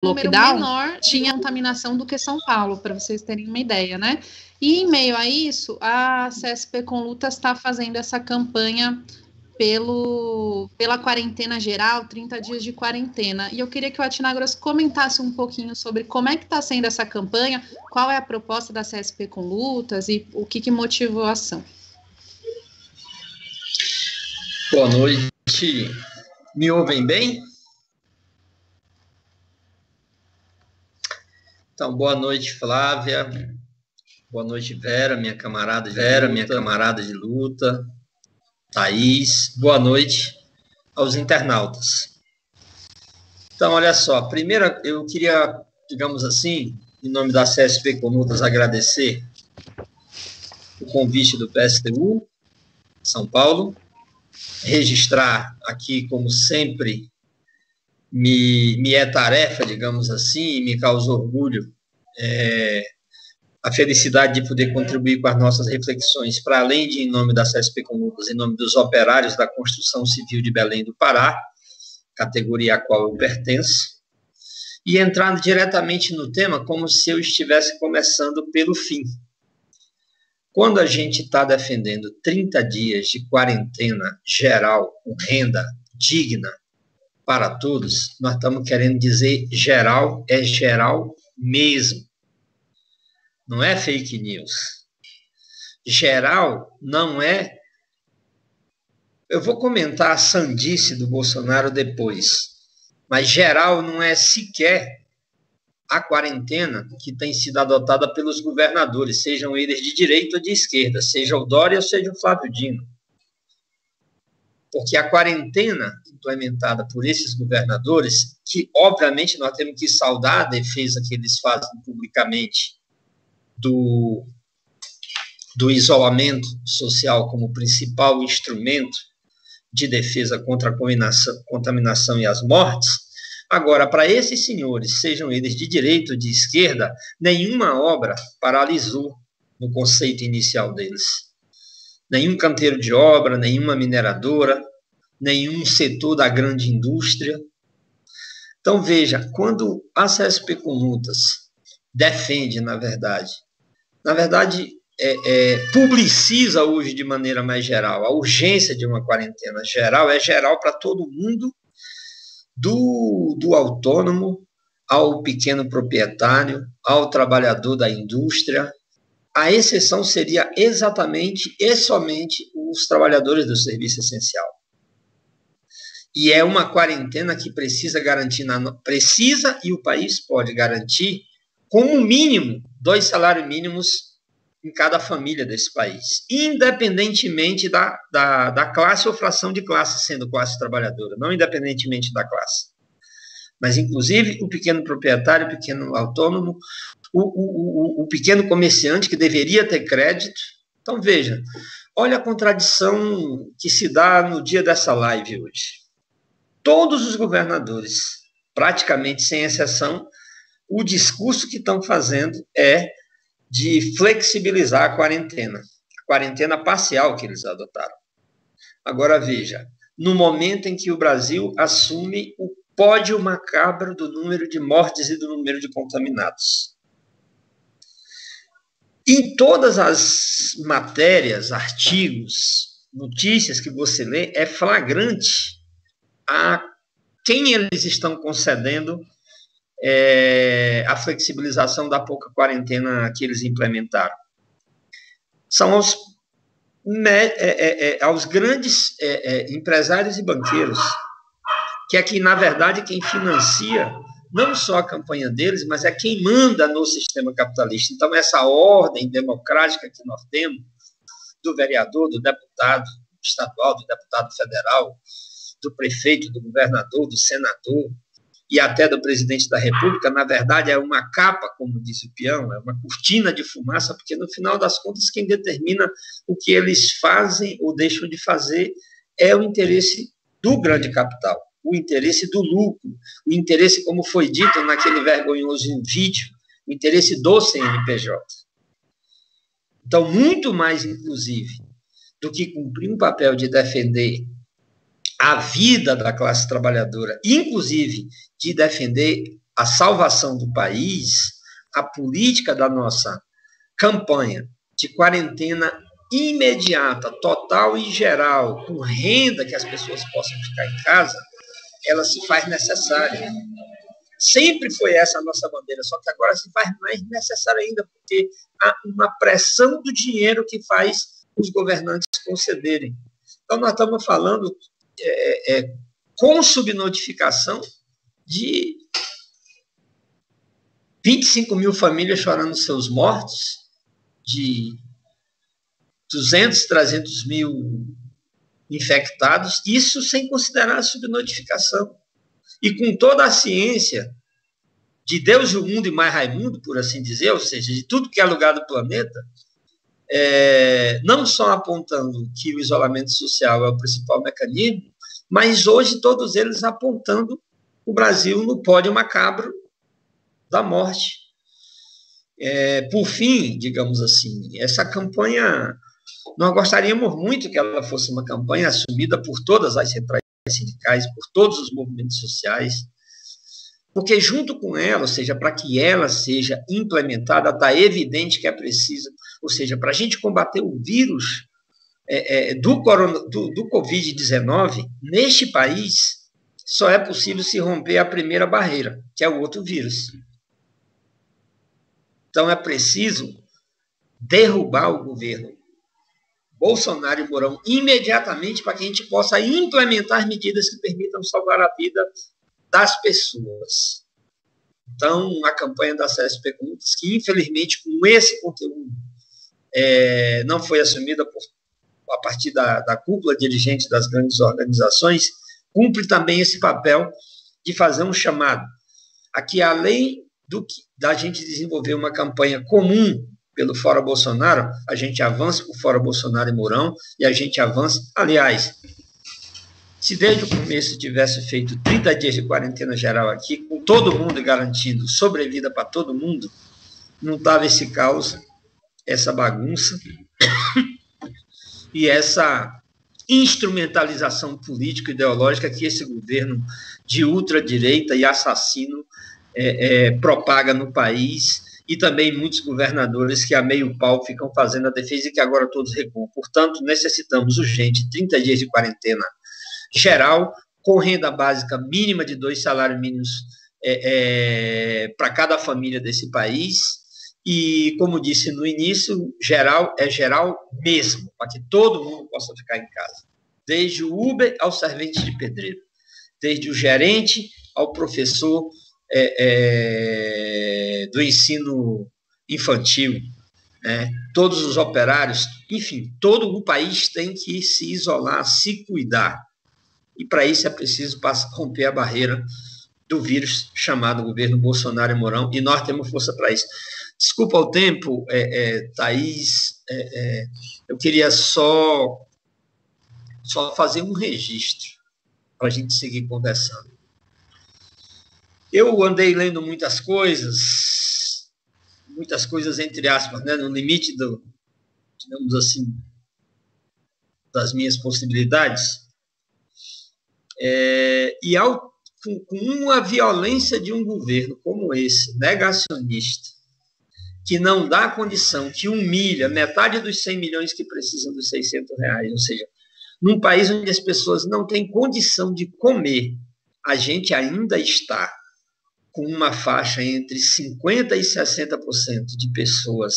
lockdown, menor tinha contaminação do que São Paulo, para vocês terem uma ideia, né? E em meio a isso, a CSP com Lutas está fazendo essa campanha pela quarentena geral, 30 dias de quarentena. E eu queria que o Atinagros comentasse um pouquinho sobre como é que está sendo essa campanha, qual é a proposta da CSP com Lutas e o que motivou a ação. Boa noite. Me ouvem bem? Então, boa noite, Flávia. Boa noite, Vera, minha camarada de luta. Thaís. Boa noite aos internautas. Então, olha só. Primeiro, eu queria, digamos assim, em nome da CSP com Lutas, agradecer o convite do PSTU, São Paulo, registrar aqui, como sempre, me é tarefa, digamos assim, e me causa orgulho a felicidade de poder contribuir com as nossas reflexões, para além de, em nome da CSP com Lutas, em nome dos operários da Construção Civil de Belém do Pará, categoria a qual eu pertenço, e entrando diretamente no tema como se eu estivesse começando pelo fim. Quando a gente está defendendo 30 dias de quarentena geral, com renda digna para todos, nós estamos querendo dizer geral, é geral mesmo. Não é fake news. Geral não é... Eu vou comentar a sandice do Bolsonaro depois, mas geral não é sequer a quarentena que tem sido adotada pelos governadores, sejam eles de direita ou de esquerda, seja o Dória ou seja o Flávio Dino. Porque a quarentena implementada por esses governadores, que obviamente nós temos que saudar a defesa que eles fazem publicamente do isolamento social como principal instrumento de defesa contra a contaminação e as mortes. Agora, para esses senhores, sejam eles de direita ou de esquerda, nenhuma obra paralisou no conceito inicial deles. Nenhum canteiro de obra, nenhuma mineradora, nenhum setor da grande indústria. Então, veja, quando a CSP com Lutas defende, na verdade, publiciza hoje de maneira mais geral a urgência de uma quarentena geral, é geral para todo mundo, do autônomo ao pequeno proprietário, ao trabalhador da indústria. A exceção seria exatamente e somente os trabalhadores do serviço essencial. E é uma quarentena que precisa garantir, precisa e o país pode garantir, como mínimo, 2 salários mínimos em cada família desse país, independentemente da classe ou fração de classe, sendo classe trabalhadora, não independentemente da classe. Mas, inclusive, o pequeno proprietário, o pequeno autônomo, o pequeno comerciante que deveria ter crédito. Então, veja, olha a contradição que se dá no dia dessa live hoje. Todos os governadores, praticamente sem exceção, o discurso que estão fazendo é de flexibilizar a quarentena parcial que eles adotaram. Agora, veja, no momento em que o Brasil assume o pódio macabro do número de mortes e do número de contaminados. Em todas as matérias, artigos, notícias que você lê, é flagrante a quem eles estão concedendo a flexibilização da pouca quarentena que eles implementaram. São aos grandes empresários e banqueiros, que é que, na verdade, quem financia não só a campanha deles, mas é quem manda no sistema capitalista. Então, essa ordem democrática que nós temos, do vereador, do deputado estadual, do deputado federal, do prefeito, do governador, do senador e até do presidente da República, na verdade, é uma capa, como disse o peão, é uma cortina de fumaça, porque, no final das contas, quem determina o que eles fazem ou deixam de fazer é o interesse do grande capital, o interesse do lucro, o interesse, como foi dito naquele vergonhoso vídeo, o interesse do CNPJ. Então, muito mais, inclusive, do que cumprir um papel de defender a vida da classe trabalhadora, inclusive de defender a salvação do país, a política da nossa campanha de quarentena imediata, total e geral, com renda que as pessoas possam ficar em casa, ela se faz necessária. Sempre foi essa a nossa bandeira, só que agora se faz mais necessária ainda, porque há uma pressão do dinheiro que faz os governantes concederem. Então, nós estamos falando com subnotificação de 25 mil famílias chorando seus mortos, de 200, 300 mil infectados, isso sem considerar a subnotificação. E com toda a ciência de Deus e o mundo e mais Raimundo, por assim dizer, ou seja, de tudo que é lugar do planeta, não só apontando que o isolamento social é o principal mecanismo, mas hoje todos eles apontando o Brasil no pódio macabro da morte. Por fim, digamos assim, essa campanha, nós gostaríamos muito que ela fosse uma campanha assumida por todas as centrais sindicais, por todos os movimentos sociais, porque junto com ela, ou seja, para que ela seja implementada, está evidente que é preciso, ou seja, para a gente combater o vírus do Covid-19, neste país, só é possível se romper a primeira barreira, que é o outro vírus. Então, é preciso derrubar o governo Bolsonaro e Mourão imediatamente para que a gente possa implementar medidas que permitam salvar a vida das pessoas. Então, a campanha da CSP Conlutas, que infelizmente com esse conteúdo não foi assumida a partir da cúpula dirigente das grandes organizações, cumpre também esse papel de fazer um chamado a que, além da gente desenvolver uma campanha comum pelo Fora Bolsonaro, a gente avança por Fora Bolsonaro e Mourão, e a gente avança. Aliás, se desde o começo tivesse feito 30 dias de quarentena geral aqui, com todo mundo garantindo sobrevida para todo mundo, não estava esse caos, essa bagunça e essa instrumentalização político-ideológica que esse governo de ultradireita e assassino propaga no país, e também muitos governadores que a meio pau ficam fazendo a defesa e que agora todos recuam. Portanto, necessitamos urgente 30 dias de quarentena geral, com renda básica mínima de 2 salários mínimos para cada família desse país, e, como disse no início, geral é geral mesmo, para que todo mundo possa ficar em casa, desde o Uber ao servente de pedreiro, desde o gerente ao professor do ensino infantil, todos os operários, enfim, todo o país tem que se isolar, se cuidar. E para isso é preciso romper a barreira do vírus chamado governo Bolsonaro e Mourão, e nós temos força para isso. Desculpa o tempo, Thaís, eu queria só fazer um registro para a gente seguir conversando. Eu andei lendo muitas coisas entre aspas, no limite digamos assim, das minhas possibilidades, com uma violência de um governo como esse, negacionista, que não dá condição, que humilha metade dos 100 milhões que precisam dos R$600, ou seja, num país onde as pessoas não têm condição de comer, a gente ainda está com uma faixa entre 50% e 60% de pessoas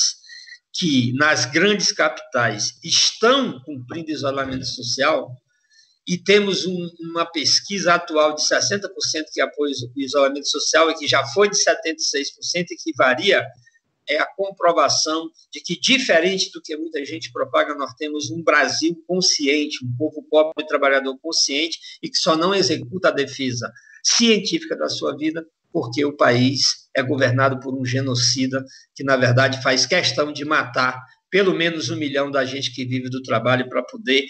que, nas grandes capitais, estão cumprindo isolamento social, e temos uma pesquisa atual de 60% que apoia o isolamento social e que já foi de 76% e que varia, a comprovação de que, diferente do que muita gente propaga, nós temos um Brasil consciente, um povo pobre e trabalhador consciente e que só não executa a defesa científica da sua vida porque o país é governado por um genocida que, na verdade, faz questão de matar pelo menos 1 milhão da gente que vive do trabalho para poder,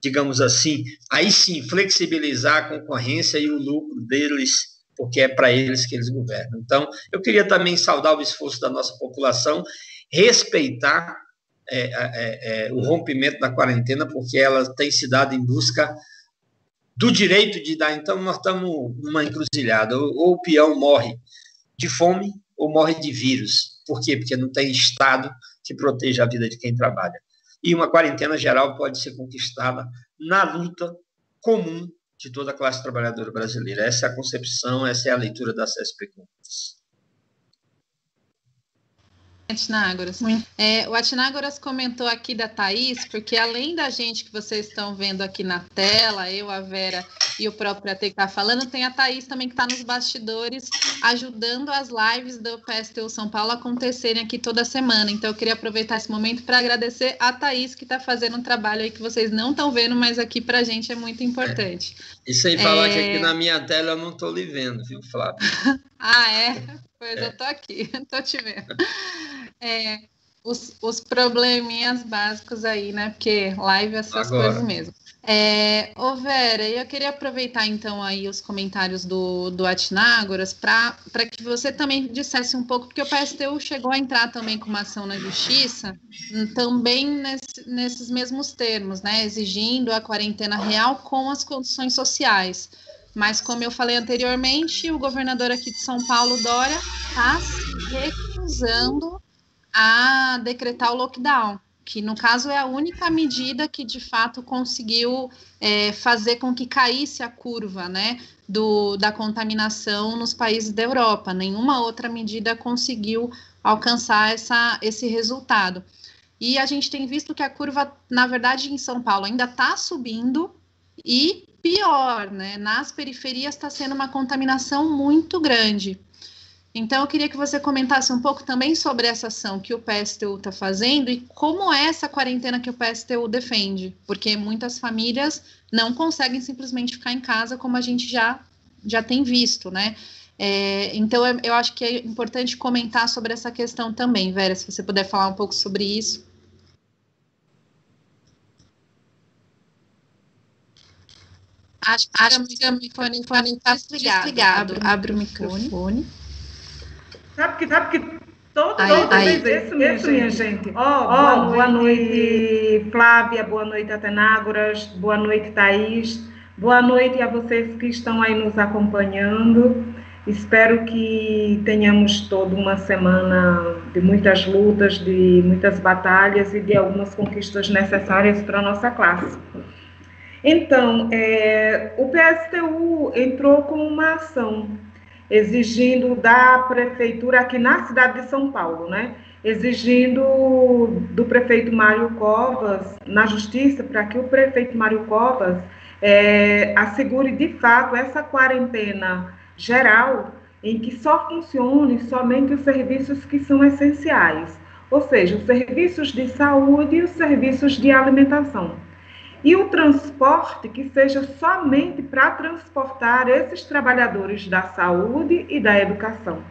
digamos assim, aí sim, flexibilizar a concorrência e o lucro deles, porque é para eles que eles governam. Então, eu queria também saudar o esforço da nossa população, respeitar o rompimento da quarentena, porque ela tem se dado em busca do direito de dar. Então, nós estamos numa encruzilhada, ou o peão morre de fome ou morre de vírus. Por quê? Porque não tem Estado que proteja a vida de quem trabalha. E uma quarentena geral pode ser conquistada na luta comum de toda a classe trabalhadora brasileira. Essa é a concepção, essa é a leitura da CESP Contas. Atinagoras. O Atinagoras comentou aqui da Thaís, porque além da gente que vocês estão vendo aqui na tela, eu, a Vera e o próprio AT que está falando, tem a Thaís também que está nos bastidores, ajudando as lives do PSTU São Paulo acontecerem aqui toda semana. Então eu queria aproveitar esse momento para agradecer a Thaís, que está fazendo um trabalho aí que vocês não estão vendo, mas aqui para a gente é muito importante. E sem falar que aqui na minha tela eu não estou lhe vendo, viu, Flávio? Pois eu estou aqui, estou te vendo. Os probleminhas básicos aí, né? Porque live é essas coisas mesmo. Ô Vera, eu queria aproveitar então aí os comentários do Atinagoras para que você também dissesse um pouco, porque o PSTU chegou a entrar também com uma ação na justiça, também nesses mesmos termos, né? Exigindo a quarentena real com as condições sociais. Mas, como eu falei anteriormente, o governador aqui de São Paulo, Dória, está se recusando a decretar o lockdown, que no caso é a única medida que de fato conseguiu fazer com que caísse a curva, né, da contaminação nos países da Europa. Nenhuma outra medida conseguiu alcançar esse resultado. E a gente tem visto que a curva, na verdade, em São Paulo ainda está subindo e pior, né, nas periferias está sendo uma contaminação muito grande. Então, eu queria que você comentasse um pouco também sobre essa ação que o PSTU está fazendo e como é essa quarentena que o PSTU defende, porque muitas famílias não conseguem simplesmente ficar em casa, como a gente já tem visto, né? Então, eu acho que é importante comentar sobre essa questão também, Vera, se você puder falar um pouco sobre isso. Acho que o microfone está desligado. Abre o microfone. Sabe que toda vez isso, minha gente. Boa noite, Flávia, boa noite, Atinagoras, boa noite, Thaís, boa noite a vocês que estão aí nos acompanhando. Espero que tenhamos toda uma semana de muitas lutas, de muitas batalhas e de algumas conquistas necessárias para a nossa classe. Então, o PSTU entrou com uma ação exigindo da prefeitura aqui na cidade de São Paulo, né? Exigindo do prefeito Mário Covas, na justiça, para que o prefeito Mário Covas assegure de fato essa quarentena geral, em que só funcione somente os serviços que são essenciais, ou seja, os serviços de saúde e os serviços de alimentação. E o transporte que seja somente para transportar esses trabalhadores da saúde e da educação,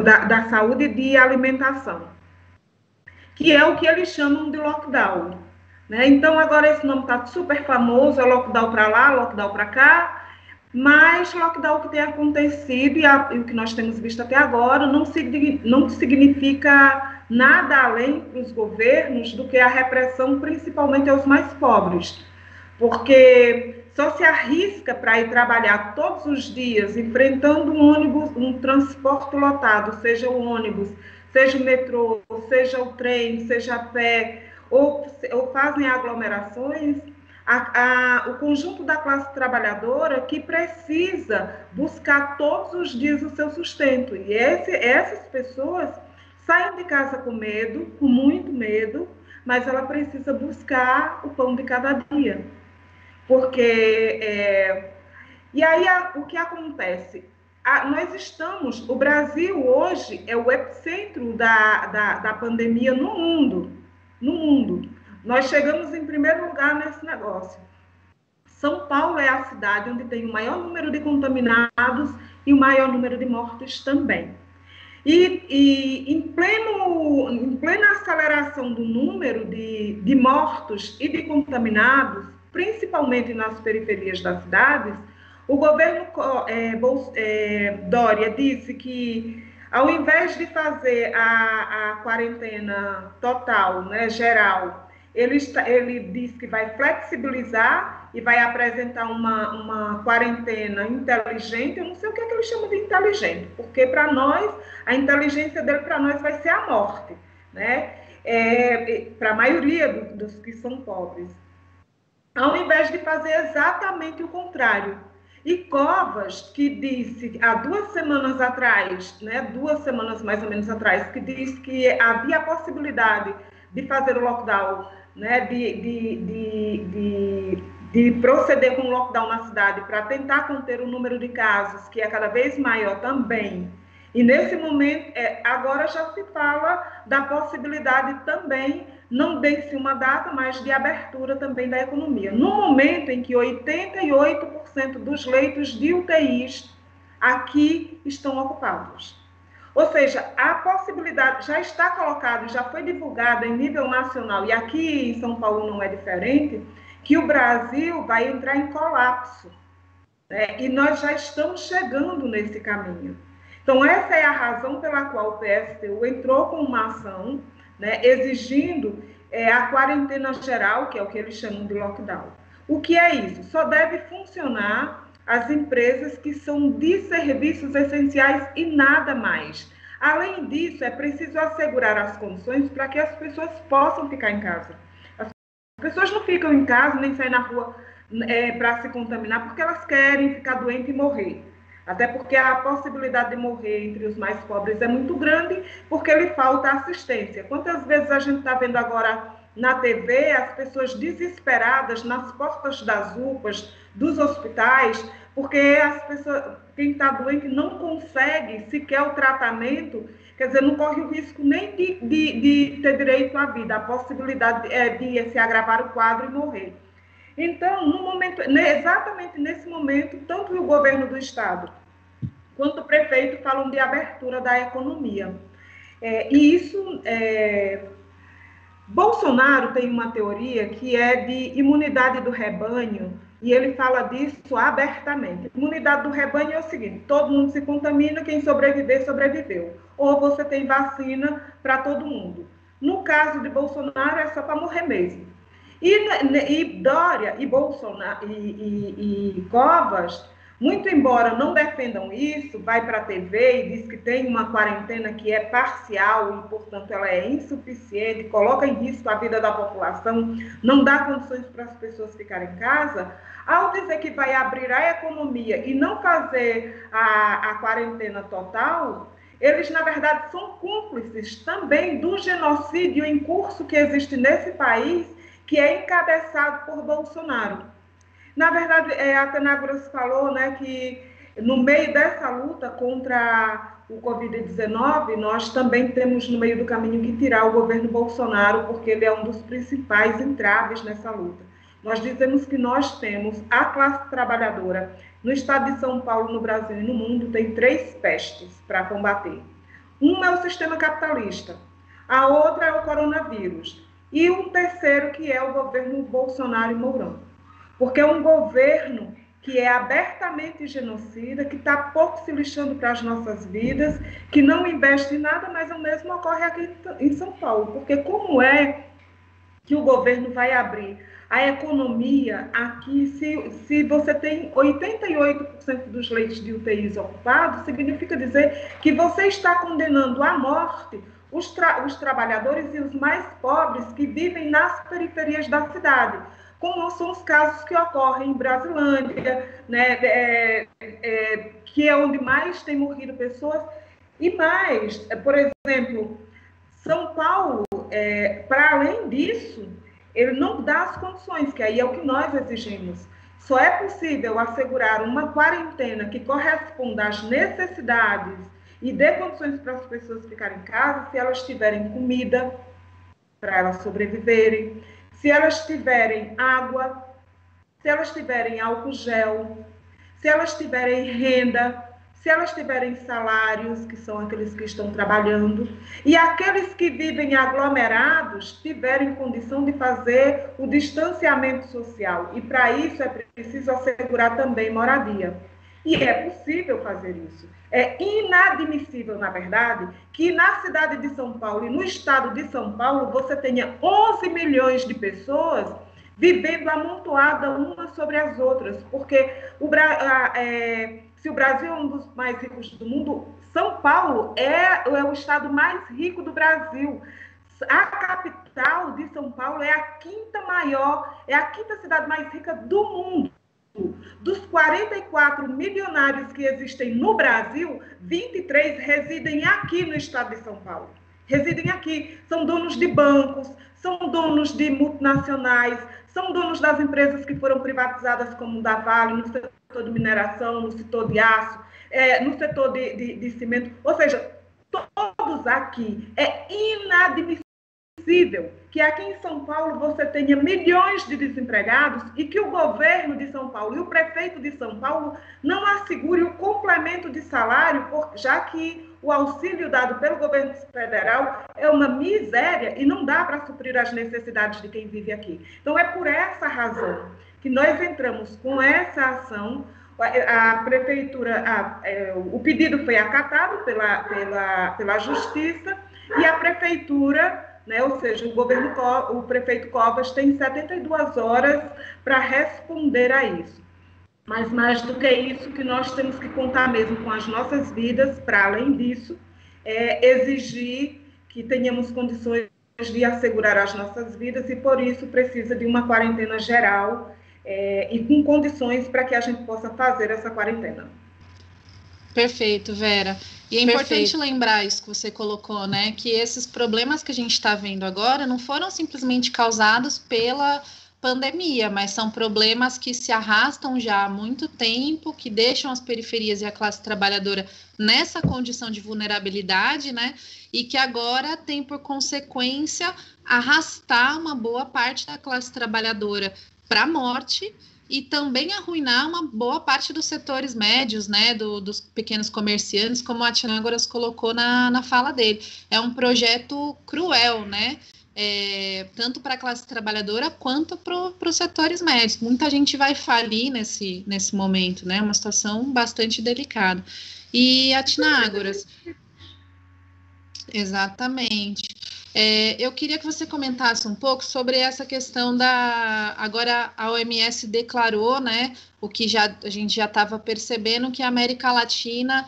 da saúde e de alimentação, que é o que eles chamam de lockdown, né? Então, agora esse nome está super famoso, é lockdown para lá, lockdown para cá, mas lockdown que tem acontecido e o que nós temos visto até agora não significa nada além para os governos do que a repressão, principalmente aos mais pobres, porque só se arrisca para ir trabalhar todos os dias, enfrentando um ônibus, um transporte lotado, seja o ônibus, seja o metrô, seja o trem, seja a pé, ou fazem aglomerações, o conjunto da classe trabalhadora que precisa buscar todos os dias o seu sustento. E essas pessoas saem de casa com medo, com muito medo, mas ela precisa buscar o pão de cada dia. Porque, e aí o que acontece? O Brasil hoje é o epicentro da pandemia no mundo. Nós chegamos em primeiro lugar nesse negócio. São Paulo é a cidade onde tem o maior número de contaminados e o maior número de mortes também. E em plena aceleração do número de mortos e de contaminados, principalmente nas periferias das cidades, o governo Dória disse que, ao invés de fazer a quarentena total, né, geral, ele disse que vai flexibilizar e vai apresentar uma quarentena inteligente. Eu não sei o que é que eles chamam de inteligente, porque para nós, a inteligência dele para nós vai ser a morte, né? Para a maioria dos que são pobres. Ao invés de fazer exatamente o contrário. E Covas, que disse há 2 semanas atrás, né, 2 semanas mais ou menos atrás, que disse que havia a possibilidade de fazer o lockdown, né, de proceder com o lockdown na cidade para tentar conter o número de casos, que é cada vez maior também. E nesse momento, agora já se fala da possibilidade também, não desse uma data, mas de abertura também da economia. No momento em que 88% dos leitos de UTIs aqui estão ocupados. Ou seja, a possibilidade já está colocada, já foi divulgada em nível nacional, e aqui em São Paulo não é diferente, que o Brasil vai entrar em colapso, né? E nós já estamos chegando nesse caminho. Então, essa é a razão pela qual o PSTU entrou com uma ação, né, exigindo a quarentena geral, que é o que eles chamam de lockdown. O que é isso? Só deve funcionar as empresas que são de serviços essenciais e nada mais. Além disso, é preciso assegurar as condições para que as pessoas possam ficar em casa. As pessoas não ficam em casa nem saem na rua para se contaminar porque elas querem ficar doentes e morrer. Até porque a possibilidade de morrer entre os mais pobres é muito grande, porque lhe falta assistência. Quantas vezes a gente está vendo agora na TV as pessoas desesperadas nas portas das UPAs, dos hospitais, porque as pessoas, quem está doente não consegue sequer o tratamento, quer dizer, não corre o risco nem de ter direito à vida, a possibilidade de se agravar o quadro e morrer. Então, no momento, exatamente nesse momento, tanto o governo do Estado quanto o prefeito falam de abertura da economia. E isso, Bolsonaro tem uma teoria que é de imunidade do rebanho, e ele fala disso abertamente. Imunidade do rebanho é o seguinte: todo mundo se contamina, quem sobreviver, sobreviveu. Ou você tem vacina para todo mundo. No caso de Bolsonaro, é só para morrer mesmo. E Dória e Bolsonaro e Covas, muito embora não defendam isso, vai para a TV e diz que tem uma quarentena que é parcial e, portanto, ela é insuficiente, coloca em risco a vida da população, não dá condições para as pessoas ficarem em casa. Ao dizer que vai abrir a economia e não fazer a quarentena total, eles, na verdade, são cúmplices também do genocídio em curso que existe nesse país, que é encabeçado por Bolsonaro. Na verdade, a Tenágoras falou, né, que no meio dessa luta contra o Covid-19, nós também temos no meio do caminho que tirar o governo Bolsonaro, porque ele é um dos principais entraves nessa luta. Nós dizemos que nós temos a classe trabalhadora no estado de São Paulo, no Brasil e no mundo, tem 3 pestes para combater. Uma é o sistema capitalista, a outra é o coronavírus, e um terceiro que é o governo Bolsonaro e Mourão. Porque é um governo que é abertamente genocida, que está pouco se lixando para as nossas vidas, que não investe em nada, mas o mesmo ocorre aqui em São Paulo. Porque como é que o governo vai abrir a economia aqui, se você tem 88% dos leitos de UTIs ocupados, significa dizer que você está condenando à morte os trabalhadores e os mais pobres que vivem nas periferias da cidade, como são os casos que ocorrem em Brasilândia, né, que é onde mais tem morrido pessoas. E mais, por exemplo, São Paulo, para além disso, ele não dá as condições, que aí é o que nós exigimos. Só é possível assegurar uma quarentena que corresponda às necessidades e dê condições para as pessoas ficarem em casa se elas tiverem comida, para elas sobreviverem, se elas tiverem água, se elas tiverem álcool gel, se elas tiverem renda, se elas tiverem salários, que são aqueles que estão trabalhando, e aqueles que vivem aglomerados tiverem condição de fazer o distanciamento social. E para isso é preciso assegurar também moradia. E é possível fazer isso. É inadmissível, na verdade, que na cidade de São Paulo e no estado de São Paulo você tenha 11 milhões de pessoas vivendo amontoada uma sobre as outras, porque se o Brasil é um dos mais ricos do mundo, São Paulo é o estado mais rico do Brasil. A capital de São Paulo é a quinta maior, é a quinta cidade mais rica do mundo. Dos 44 milionários que existem no Brasil, 23 residem aqui no estado de São Paulo. Residem aqui, são donos de bancos, são donos de multinacionais, são donos das empresas que foram privatizadas, como o da Vale, no setor de mineração, no setor de aço, no setor de cimento. Ou seja, todos aqui. É inadmissível que aqui em São Paulo você tenha milhões de desempregados e que o governo de São Paulo e o prefeito de São Paulo não assegure o complemento de salário, já que o auxílio dado pelo governo federal é uma miséria e não dá para suprir as necessidades de quem vive aqui. Então, é por essa razão que nós entramos com essa ação. A prefeitura, o pedido foi acatado pela Justiça e a prefeitura, né, ou seja, o prefeito Covas tem 72 horas para responder a isso. Mas mais do que isso, que nós temos que contar mesmo com as nossas vidas, para além disso, exigir que tenhamos condições de assegurar as nossas vidas e, por isso, precisa de uma quarentena geral e com condições para que a gente possa fazer essa quarentena. Perfeito, Vera. E é importante lembrar isso que você colocou, né? Que esses problemas que a gente está vendo agora não foram simplesmente causados pela pandemia, mas são problemas que se arrastam já há muito tempo, que deixam as periferias e a classe trabalhadora nessa condição de vulnerabilidade, né? E que agora tem por consequência arrastar uma boa parte da classe trabalhadora para a morte e também arruinar uma boa parte dos setores médios, né, dos pequenos comerciantes, como a Athenágoras colocou na fala dele. É um projeto cruel, né, tanto para a classe trabalhadora quanto para os setores médios. Muita gente vai falir nesse momento, né, uma situação bastante delicada. E Athenágoras, exatamente. Eu queria que você comentasse um pouco sobre essa questão agora a OMS declarou, né, o que a gente já estava percebendo, que a América Latina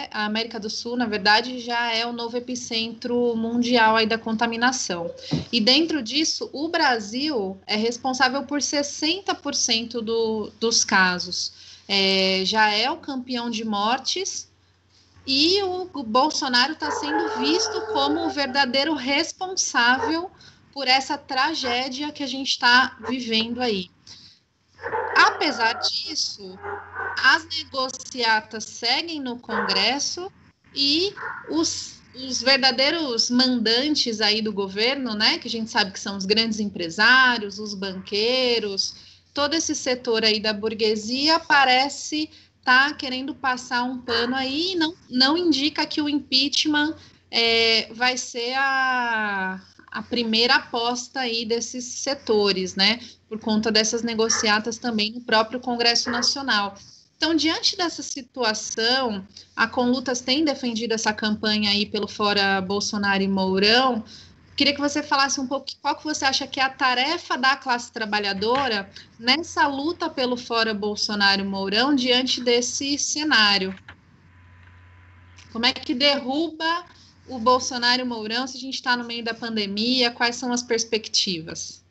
a América do Sul, na verdade, já é o novo epicentro mundial aí da contaminação. E dentro disso, o Brasil é responsável por 60% dos casos. Já é o campeão de mortes. E o Bolsonaro está sendo visto como o verdadeiro responsável por essa tragédia que a gente está vivendo aí. Apesar disso, as negociatas seguem no Congresso e os verdadeiros mandantes aí do governo, né, que a gente sabe que são os grandes empresários, os banqueiros, todo esse setor aí da burguesia parece está querendo passar um pano aí e não indica que o impeachment vai ser a primeira aposta aí desses setores, né? Por conta dessas negociatas também no próprio Congresso Nacional. Então, diante dessa situação, a Conlutas tem defendido essa campanha aí pelo Fora Bolsonaro e Mourão. Queria que você falasse um pouco qual que você acha que é a tarefa da classe trabalhadora nessa luta pelo Fora Bolsonaro e Mourão diante desse cenário. Como é que derruba o Bolsonaro e o Mourão se a gente está no meio da pandemia? Quais são as perspectivas?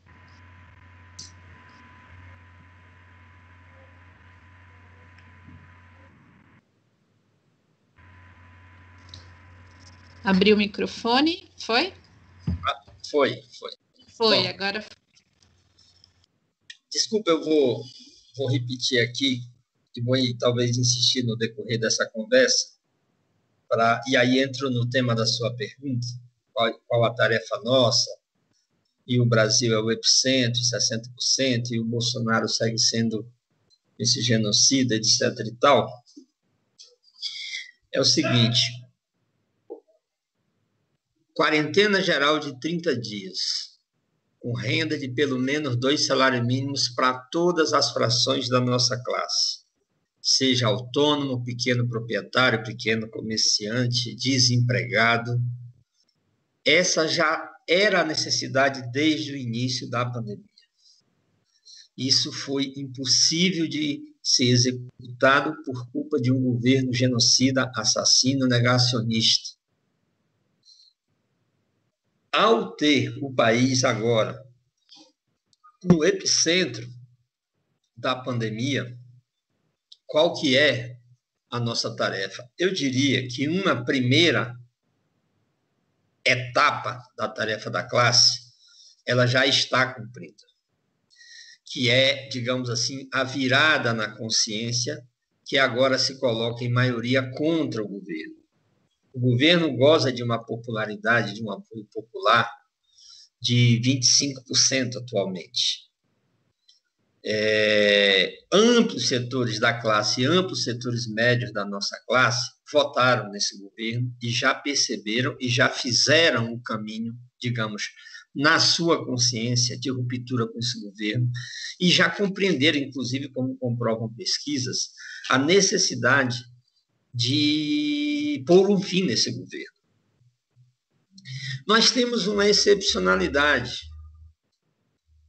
Abriu o microfone, foi? Foi. Foi, bom, agora. Desculpa, eu vou repetir aqui, e vou talvez insistir no decorrer dessa conversa, e aí entro no tema da sua pergunta, qual a tarefa nossa, e o Brasil é o epicentro, 60%, e o Bolsonaro segue sendo esse genocida, etc. e tal. É o seguinte: quarentena geral de 30 dias, com renda de pelo menos 2 salários mínimos para todas as frações da nossa classe, seja autônomo, pequeno proprietário, pequeno comerciante, desempregado. Essa já era a necessidade desde o início da pandemia. Isso foi impossível de ser executado por culpa de um governo genocida, assassino, negacionista. Ao ter o país agora no epicentro da pandemia, qual que é a nossa tarefa? Eu diria que uma primeira etapa da tarefa da classe, ela já está cumprida, que é, digamos assim, a virada na consciência, que agora se coloca em maioria contra o governo. O governo goza de uma popularidade, de um apoio popular de 25% atualmente. Amplos setores da classe, amplos setores médios da nossa classe votaram nesse governo e já perceberam e já fizeram o caminho, digamos, na sua consciência de ruptura com esse governo e já compreenderam, inclusive, como comprovam pesquisas, a necessidade de pôr um fim nesse governo. Nós temos uma excepcionalidade.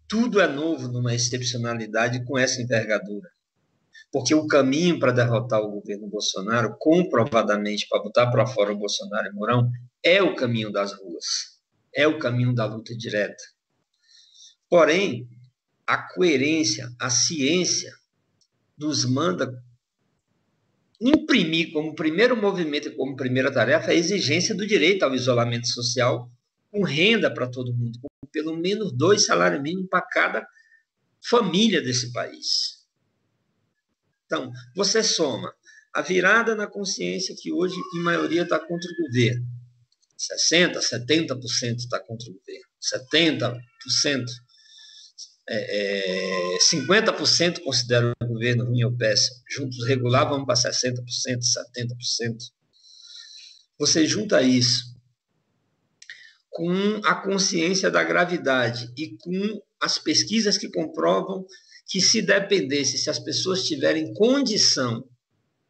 Tudo é novo numa excepcionalidade com essa envergadura. Porque o caminho para derrotar o governo Bolsonaro, comprovadamente, para botar para fora o Bolsonaro e Mourão, é o caminho das ruas, é o caminho da luta direta. Porém, a coerência, a ciência, nos manda imprimir como primeiro movimento e como primeira tarefa a exigência do direito ao isolamento social com renda para todo mundo, com pelo menos 2 salários mínimos para cada família desse país. Então, você soma a virada na consciência que hoje, em maioria, está contra o governo. 60%, 70% está contra o governo. 70%, 50% considera o governo ruim ou péssimo. Juntos regular, vamos para 60%, 70%. Você junta isso com a consciência da gravidade e com as pesquisas que comprovam que se dependesse, se as pessoas tiverem condição,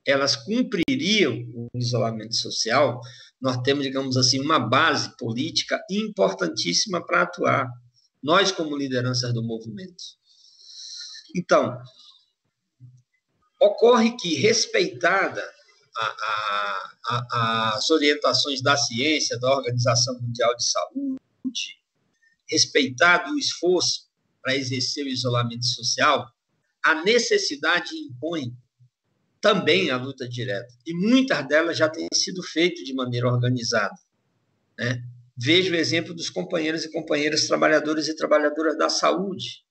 elas cumpririam o isolamento social. Nós temos, digamos assim, uma base política importantíssima para atuar, nós como lideranças do movimento. Então, ocorre que, respeitada as orientações da ciência, da Organização Mundial de Saúde, respeitado o esforço para exercer o isolamento social, a necessidade impõe também a luta direta. E muitas delas já têm sido feitas de maneira organizada, né? Vejo o exemplo dos companheiros e companheiras trabalhadores e trabalhadoras da saúde,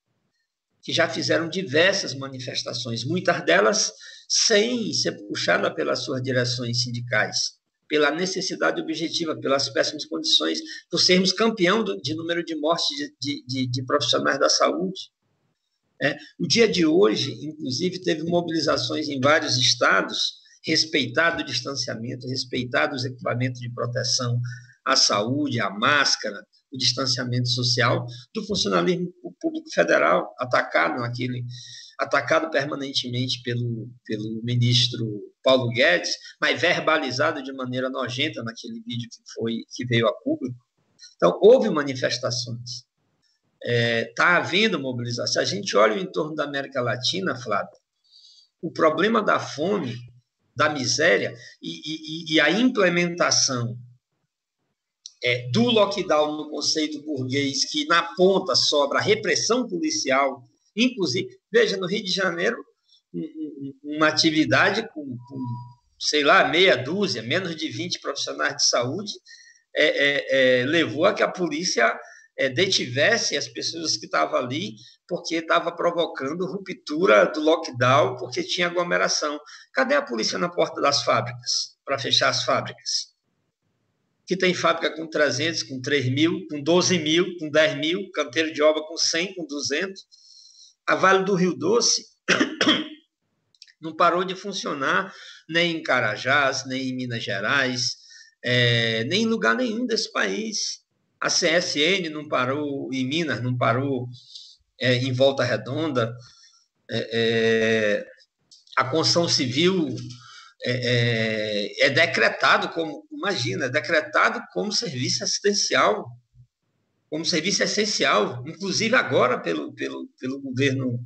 que já fizeram diversas manifestações, muitas delas sem ser puxada pelas suas direções sindicais, pela necessidade objetiva, pelas péssimas condições, por sermos campeão de número de mortes de profissionais da saúde. O dia de hoje, inclusive, teve mobilizações em vários estados, respeitado o distanciamento, respeitado os equipamentos de proteção à saúde, a máscara, o distanciamento social do funcionalismo público federal, atacado permanentemente pelo ministro Paulo Guedes, mas verbalizado de maneira nojenta naquele vídeo que veio a público. Então, houve manifestações. Está havendo mobilização. Se a gente olha o entorno da América Latina, Flávio, o problema da fome, da miséria e a implementação do lockdown no conceito burguês, que na ponta sobra a repressão policial, inclusive, veja, no Rio de Janeiro, uma atividade com sei lá, meia dúzia, menos de 20 profissionais de saúde, levou a que a polícia detivesse as pessoas que estavam ali, porque estava provocando ruptura do lockdown, porque tinha aglomeração. Cadê a polícia na porta das fábricas, para fechar as fábricas? Que tem fábrica com 300, com 3 mil, com 12 mil, com 10 mil, canteiro de obra com 100, com 200. A Vale do Rio Doce não parou de funcionar, nem em Carajás, nem em Minas Gerais, nem em lugar nenhum desse país. A CSN não parou em Minas, não parou em Volta Redonda. A construção civil decretado como, imagina, decretado como serviço assistencial, como serviço essencial, inclusive agora pelo governo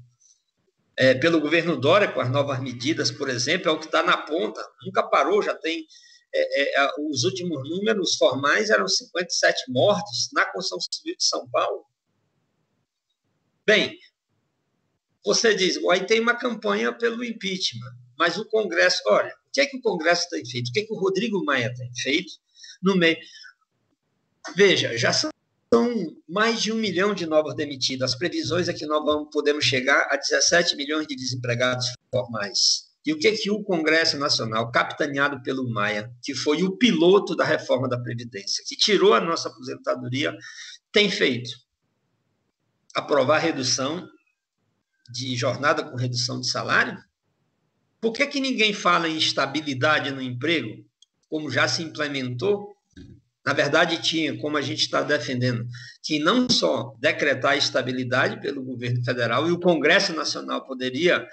pelo governo Dória, com as novas medidas, por exemplo, é o que está na ponta, nunca parou, já tem, os últimos números formais eram 57 mortos na construção civil de São Paulo. Bem, você diz, aí tem uma campanha pelo impeachment, mas o Congresso, olha, o que é que o Congresso tem feito? O que é que o Rodrigo Maia tem feito no meio? Veja, já são mais de 1 milhão de novos demitidos. As previsões é que nós podemos chegar a 17 milhões de desempregados formais. E o que é que o Congresso Nacional, capitaneado pelo Maia, que foi o piloto da reforma da Previdência, que tirou a nossa aposentadoria, tem feito? Aprovar redução de jornada com redução de salário? Por que ninguém fala em estabilidade no emprego, como já se implementou? Na verdade, tinha, como a gente está defendendo, que não só decretar a estabilidade pelo governo federal, e o Congresso Nacional poderia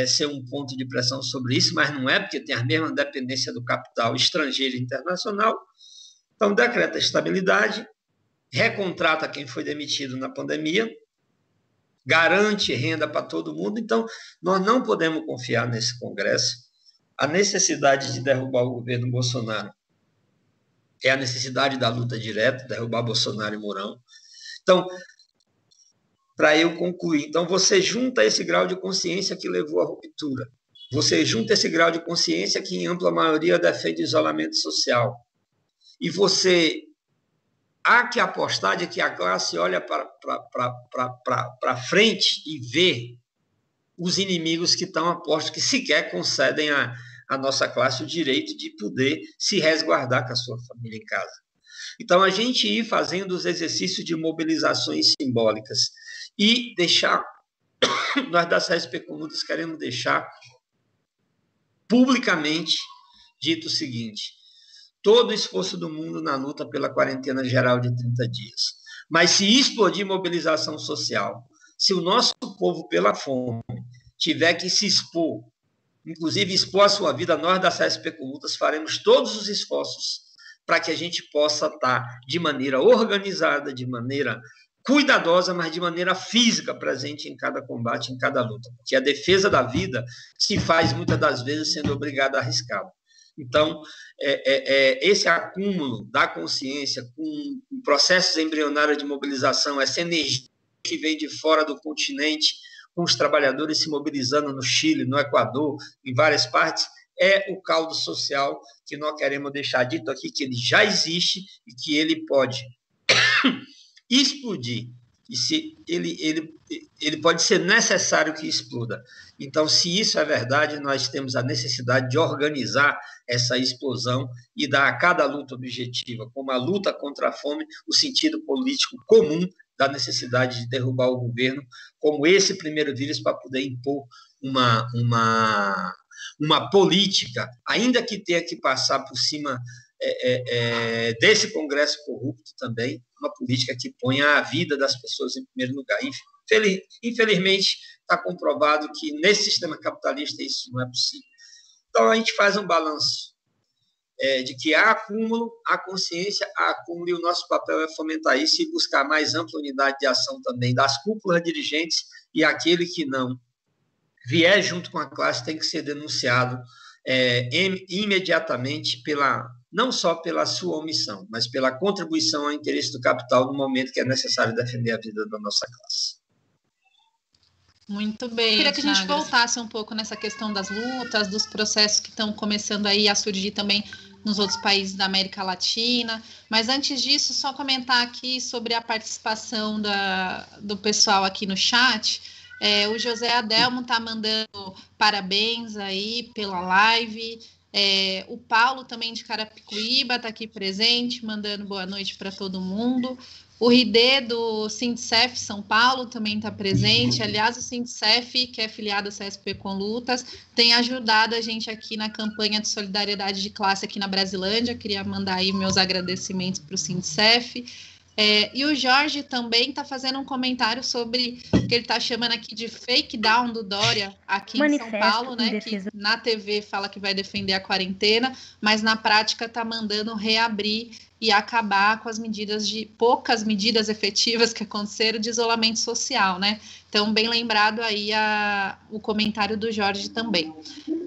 ser um ponto de pressão sobre isso, mas não é, porque tem a mesma dependência do capital estrangeiro e internacional. Então, decreta a estabilidade, recontrata quem foi demitido na pandemia, garante renda para todo mundo. Então, nós não podemos confiar nesse Congresso. A necessidade de derrubar o governo Bolsonaro é a necessidade da luta direta, derrubar Bolsonaro e Mourão. Então, para eu concluir, então você junta esse grau de consciência que levou à ruptura, você junta esse grau de consciência que, em ampla maioria, defende isolamento social, e você há que apostar de que a classe olha para frente e vê os inimigos que estão a posto, que sequer concedem a nossa classe o direito de poder se resguardar com a sua família em casa. Então, a gente ir fazendo os exercícios de mobilizações simbólicas e deixar, nós da CESP Conlutas queremos deixar publicamente dito o seguinte: todo o esforço do mundo na luta pela quarentena geral de 30 dias. Mas se explodir mobilização social, se o nosso povo, pela fome, tiver que se expor, inclusive expor a sua vida, nós da CESP Conlutas faremos todos os esforços para que a gente possa estar de maneira organizada, de maneira cuidadosa, mas de maneira física presente em cada combate, em cada luta. Porque a defesa da vida se faz muitas das vezes sendo obrigada a arriscar. Então, esse acúmulo da consciência com processos embrionários de mobilização, essa energia que vem de fora do continente, com os trabalhadores se mobilizando no Chile, no Equador, em várias partes, é o caldo social que nós queremos deixar dito aqui, que ele já existe e que ele pode explodir. E se ele pode ser necessário que exploda. Então, se isso é verdade, nós temos a necessidade de organizar essa explosão e dar a cada luta objetiva, como a luta contra a fome, o sentido político comum da necessidade de derrubar o governo, como esse primeiro vírus, para poder impor uma política, ainda que tenha que passar por cima desse Congresso corrupto também, uma política que ponha a vida das pessoas em primeiro lugar. Infelizmente, está comprovado que nesse sistema capitalista isso não é possível. Então, a gente faz um balanço de que há acúmulo, há consciência, há acúmulo, e o nosso papel é fomentar isso e buscar mais ampla unidade de ação também das cúpulas dirigentes, e aquele que não vier junto com a classe tem que ser denunciado imediatamente não só pela sua omissão, mas pela contribuição ao interesse do capital no momento que é necessário defender a vida da nossa classe. Muito bem. Eu queria que a gente voltasse um pouco nessa questão das lutas, dos processos que estão começando aí a surgir também nos outros países da América Latina. Mas antes disso, só comentar aqui sobre a participação do pessoal aqui no chat. O José Adelmo está mandando parabéns aí pela live. O Paulo também de Carapicuíba está aqui presente, mandando boa noite para todo mundo. O Ridê do Sindicef São Paulo também está presente. Aliás, o Sindicef, que é filiado à CESP Conlutas, tem ajudado a gente aqui na campanha de solidariedade de classe aqui na Brasilândia. Queria mandar aí meus agradecimentos para o Sindicef. E o Jorge também está fazendo um comentário sobre o que ele está chamando aqui de fake down do Dória, aqui em São Paulo, né? Que na TV fala que vai defender a quarentena, mas na prática está mandando reabrir e acabar com as poucas medidas efetivas que aconteceram de isolamento social, né? Então, bem lembrado aí o comentário do Jorge também.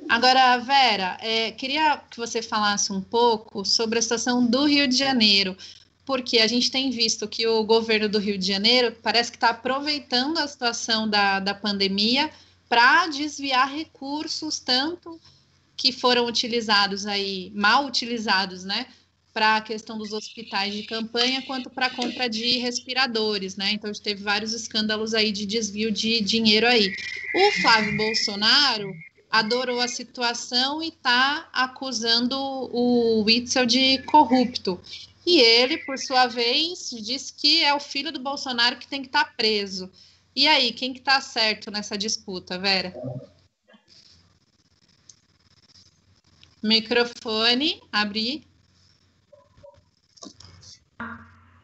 Agora, Vera, queria que você falasse um pouco sobre a situação do Rio de Janeiro, porque a gente tem visto que o governo do Rio de Janeiro parece que está aproveitando a situação da pandemia para desviar recursos, tanto que foram utilizados aí, mal utilizados, né, para a questão dos hospitais de campanha, quanto para a compra de respiradores, né? Então, a gente teve vários escândalos aí de desvio de dinheiro aí. O Flávio Bolsonaro adorou a situação e está acusando o Witzel de corrupto. E ele, por sua vez, disse que é o filho do Bolsonaro que tem que estar preso. E aí, quem que está certo nessa disputa, Vera? Microfone, abrir.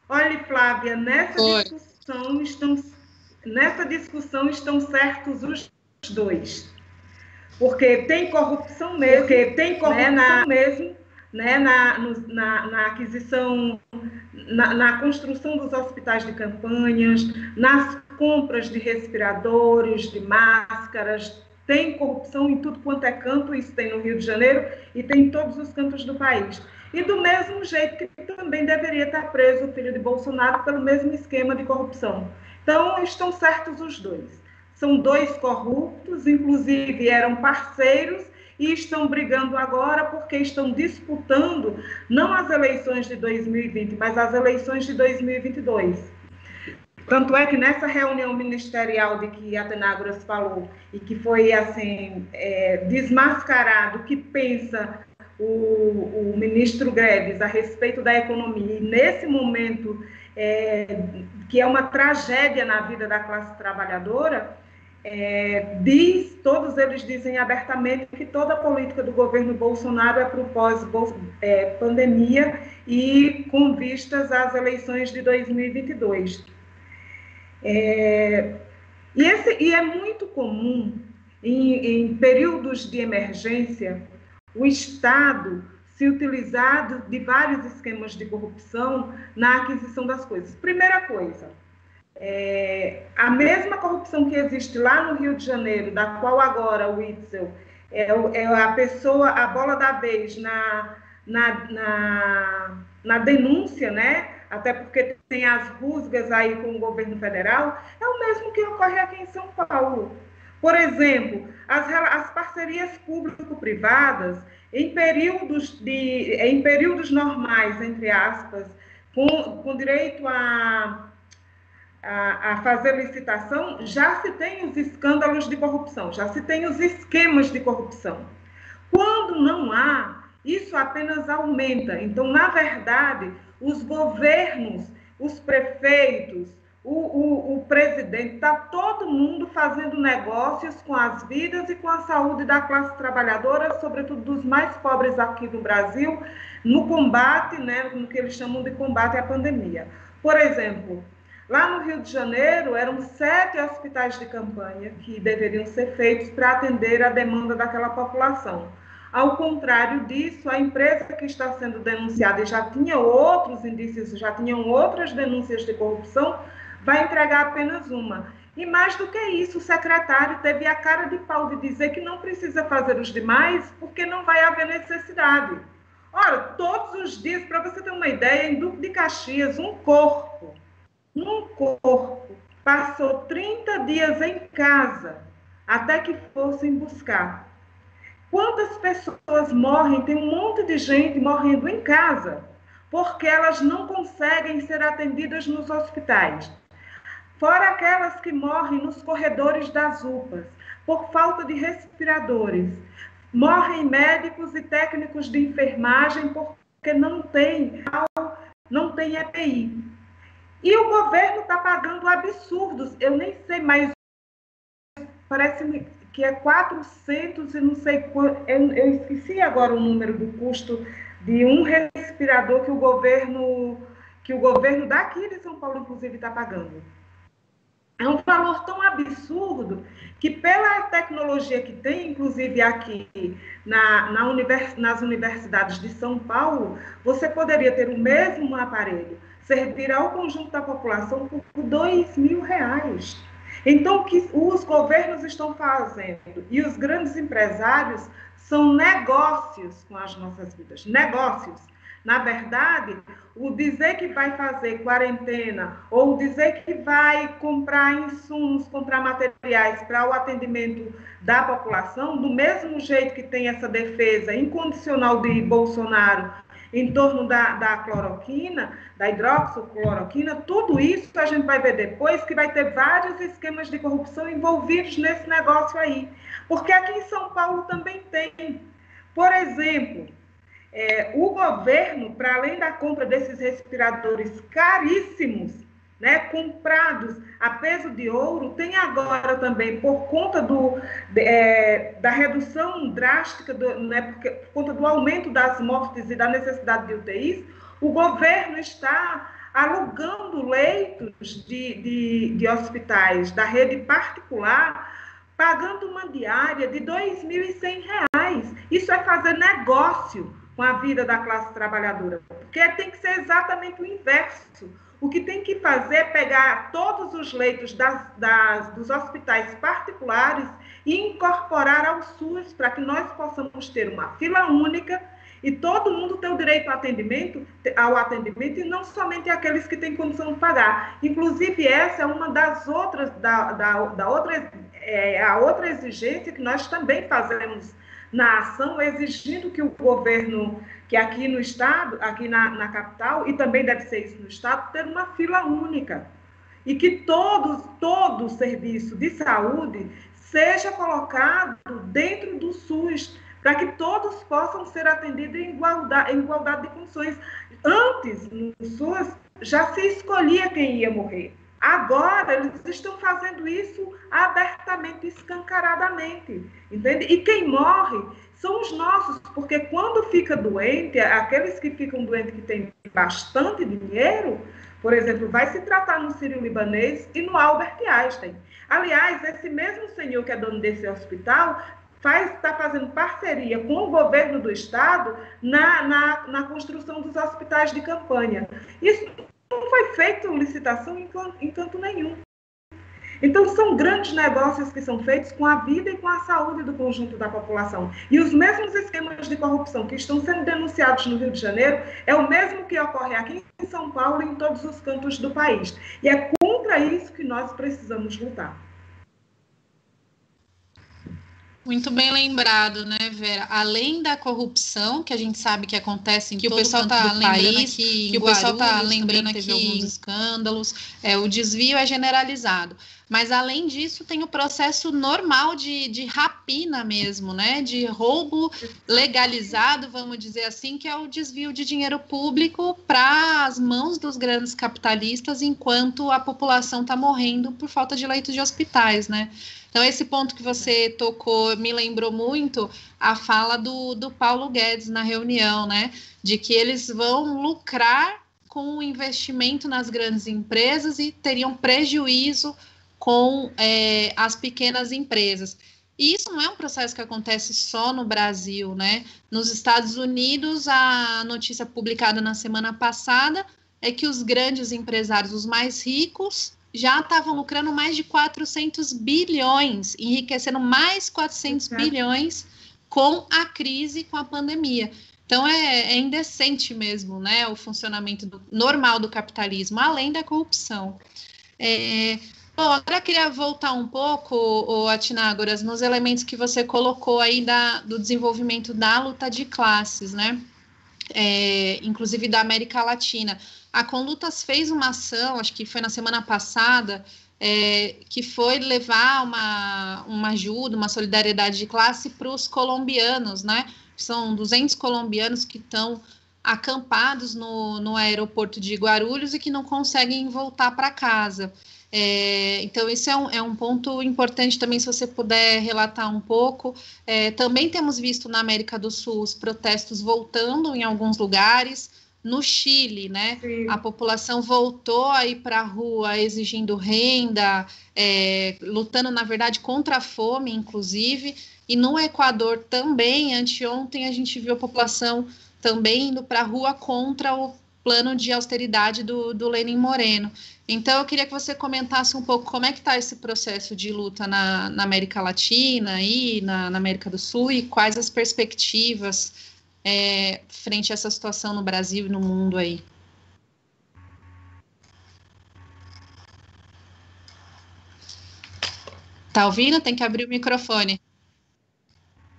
Olha, Flávia, nessa discussão estão certos os dois. Porque tem corrupção mesmo, né, na aquisição, na construção dos hospitais de campanhas, nas compras de respiradores, de máscaras. Tem corrupção em tudo quanto é canto, isso tem no Rio de Janeiro e tem em todos os cantos do país. E do mesmo jeito que também deveria estar preso o filho de Bolsonaro pelo mesmo esquema de corrupção. Então, estão certos os dois. São dois corruptos, inclusive eram parceiros, e estão brigando agora porque estão disputando não as eleições de 2020, mas as eleições de 2022. Tanto é que nessa reunião ministerial de que Atenágoras falou, e que foi assim, desmascarado o que pensa o ministro Guedes a respeito da economia, e nesse momento que é uma tragédia na vida da classe trabalhadora, todos eles dizem abertamente que toda a política do governo Bolsonaro é para o pós-pandemia e com vistas às eleições de 2022. E é muito comum, em períodos de emergência, o Estado se utilizar de vários esquemas de corrupção na aquisição das coisas. Primeira coisa, a mesma corrupção que existe lá no Rio de Janeiro, da qual agora o Witzel é a bola da vez na denúncia, né? Até porque tem as rusgas aí com o governo federal, é o mesmo que ocorre aqui em São Paulo. Por exemplo, as parcerias público-privadas, em períodos normais, entre aspas, com direito a fazer licitação, já se tem os escândalos de corrupção, já se tem os esquemas de corrupção. Quando não há, isso apenas aumenta. Então, na verdade, os governos, os prefeitos, o presidente, está todo mundo fazendo negócios com as vidas e com a saúde da classe trabalhadora, sobretudo dos mais pobres aqui no Brasil, no combate, né, no que eles chamam de combate à pandemia. Por exemplo, lá no Rio de Janeiro, eram 7 hospitais de campanha que deveriam ser feitos para atender a demanda daquela população. Ao contrário disso, a empresa que está sendo denunciada e já tinha outros indícios, já tinham outras denúncias de corrupção, vai entregar apenas uma. E mais do que isso, o secretário teve a cara de pau de dizer que não precisa fazer os demais porque não vai haver necessidade. Ora, todos os dias, para você ter uma ideia, em Duque de Caxias, um corpo passou 30 dias em casa até que fossem buscar. Quantas pessoas morrem? Tem um monte de gente morrendo em casa porque elas não conseguem ser atendidas nos hospitais. Fora aquelas que morrem nos corredores das UPAs por falta de respiradores. Morrem médicos e técnicos de enfermagem porque não tem EPI. E o governo está pagando absurdos. Eu nem sei, mas parece-me que é 400 e não sei quanto. Eu esqueci agora o número do custo de um respirador que o governo que o governo daqui de São Paulo, inclusive, está pagando. É um valor tão absurdo que, pela tecnologia que tem, inclusive aqui nas universidades de São Paulo, você poderia ter o mesmo aparelho, servir ao conjunto da população por R$2.000. Então, o que os governos estão fazendo e os grandes empresários são negócios com as nossas vidas, negócios. Na verdade, o dizer que vai fazer quarentena ou dizer que vai comprar insumos, comprar materiais para o atendimento da população, do mesmo jeito que tem essa defesa incondicional de Bolsonaro em torno da cloroquina, da hidroxicloroquina, tudo isso a gente vai ver depois que vai ter vários esquemas de corrupção envolvidos nesse negócio aí. Porque aqui em São Paulo também tem. Por exemplo, o governo, para além da compra desses respiradores caríssimos, né, comprados a peso de ouro, tem agora também, por conta da redução drástica, por conta do aumento das mortes e da necessidade de UTIs, o governo está alugando leitos de hospitais da rede particular, pagando uma diária de R$2.100. Isso é fazer negócio com a vida da classe trabalhadora, porque tem que ser exatamente o inverso. O que tem que fazer é pegar todos os leitos dos hospitais particulares e incorporar ao SUS, para que nós possamos ter uma fila única e todo mundo ter o direito ao atendimento e não somente aqueles que têm condição de pagar. Inclusive, essa é uma das outras, a outra exigência que nós também fazemos na ação, exigindo que o governo, que aqui no estado, aqui na capital, e também deve ser isso no estado, ter uma fila única. E que todo serviço de saúde seja colocado dentro do SUS, para que todos possam ser atendidos em igualdade de condições. Antes, no SUS, já se escolhia quem ia morrer. Agora, eles estão fazendo isso abertamente, escancaradamente, entende? E quem morre são os nossos, porque quando fica doente, aqueles que ficam doentes que têm bastante dinheiro, por exemplo, vai se tratar no Sírio-Libanês e no Albert Einstein. Aliás, esse mesmo senhor que é dono desse hospital está fazendo parceria com o governo do estado na construção dos hospitais de campanha. Isso não foi feita licitação em canto nenhum. Então, são grandes negócios que são feitos com a vida e com a saúde do conjunto da população. E os mesmos esquemas de corrupção que estão sendo denunciados no Rio de Janeiro é o mesmo que ocorre aqui em São Paulo e em todos os cantos do país. E é contra isso que nós precisamos lutar. Muito bem lembrado, né, Vera? Além da corrupção, que a gente sabe que acontece em todo o canto do país, que o pessoal está lembrando aqui alguns escândalos, o desvio é generalizado. Mas, além disso, tem o processo normal de rapina mesmo, né? De roubo legalizado, vamos dizer assim, que é o desvio de dinheiro público para as mãos dos grandes capitalistas, enquanto a população está morrendo por falta de leitos de hospitais, né? Então, esse ponto que você tocou me lembrou muito a fala do Paulo Guedes na reunião, né? De que eles vão lucrar com o investimento nas grandes empresas e teriam prejuízo com as pequenas empresas. E isso não é um processo que acontece só no Brasil, né? Nos Estados Unidos, a notícia publicada na semana passada é que os grandes empresários, os mais ricos, já estavam lucrando mais de 400 bilhões, enriquecendo mais 400 bilhões com a crise, com a pandemia. Então, é indecente mesmo, né, o funcionamento normal do capitalismo, além da corrupção. Bom, agora eu queria voltar um pouco, Athenágoras, nos elementos que você colocou aí do desenvolvimento da luta de classes, né? Inclusive da América Latina. A Conlutas fez uma ação, acho que foi na semana passada, que foi levar uma ajuda, uma solidariedade de classe para os colombianos, né? São 200 colombianos que estão acampados no aeroporto de Guarulhos e que não conseguem voltar para casa. Então, isso é um ponto importante também, se você puder relatar um pouco. Também temos visto na América do Sul os protestos voltando em alguns lugares. No Chile, né, Sim. a população voltou a ir para a rua exigindo renda, lutando, na verdade, contra a fome, inclusive. E no Equador também, anteontem, a gente viu a população também indo para a rua contra o plano de austeridade do Lenin Moreno. Então, eu queria que você comentasse um pouco como é que está esse processo de luta na América Latina e na América do Sul, e quais as perspectivas frente a essa situação no Brasil e no mundo aí. Tá ouvindo? Tem que abrir o microfone.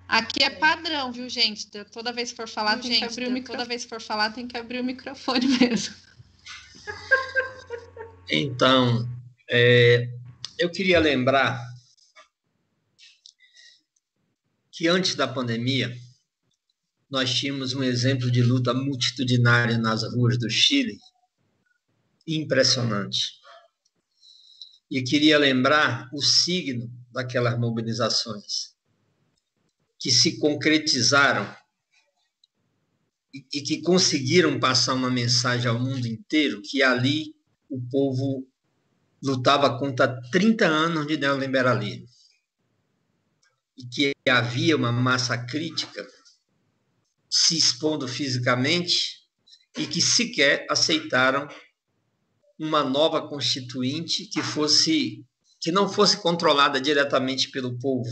Aqui é padrão, viu, gente? Toda vez que for falar, tem que abrir o microfone. Toda vez que for falar, tem que abrir o microfone mesmo. Então, eu queria lembrar que antes da pandemia, nós tínhamos um exemplo de luta multitudinária nas ruas do Chile, impressionante. E queria lembrar o signo daquelas mobilizações, que se concretizaram e que conseguiram passar uma mensagem ao mundo inteiro, que ali o povo lutava contra 30 anos de neoliberalismo, e que havia uma massa crítica se expondo fisicamente e que sequer aceitaram uma nova constituinte que não fosse controlada diretamente pelo povo.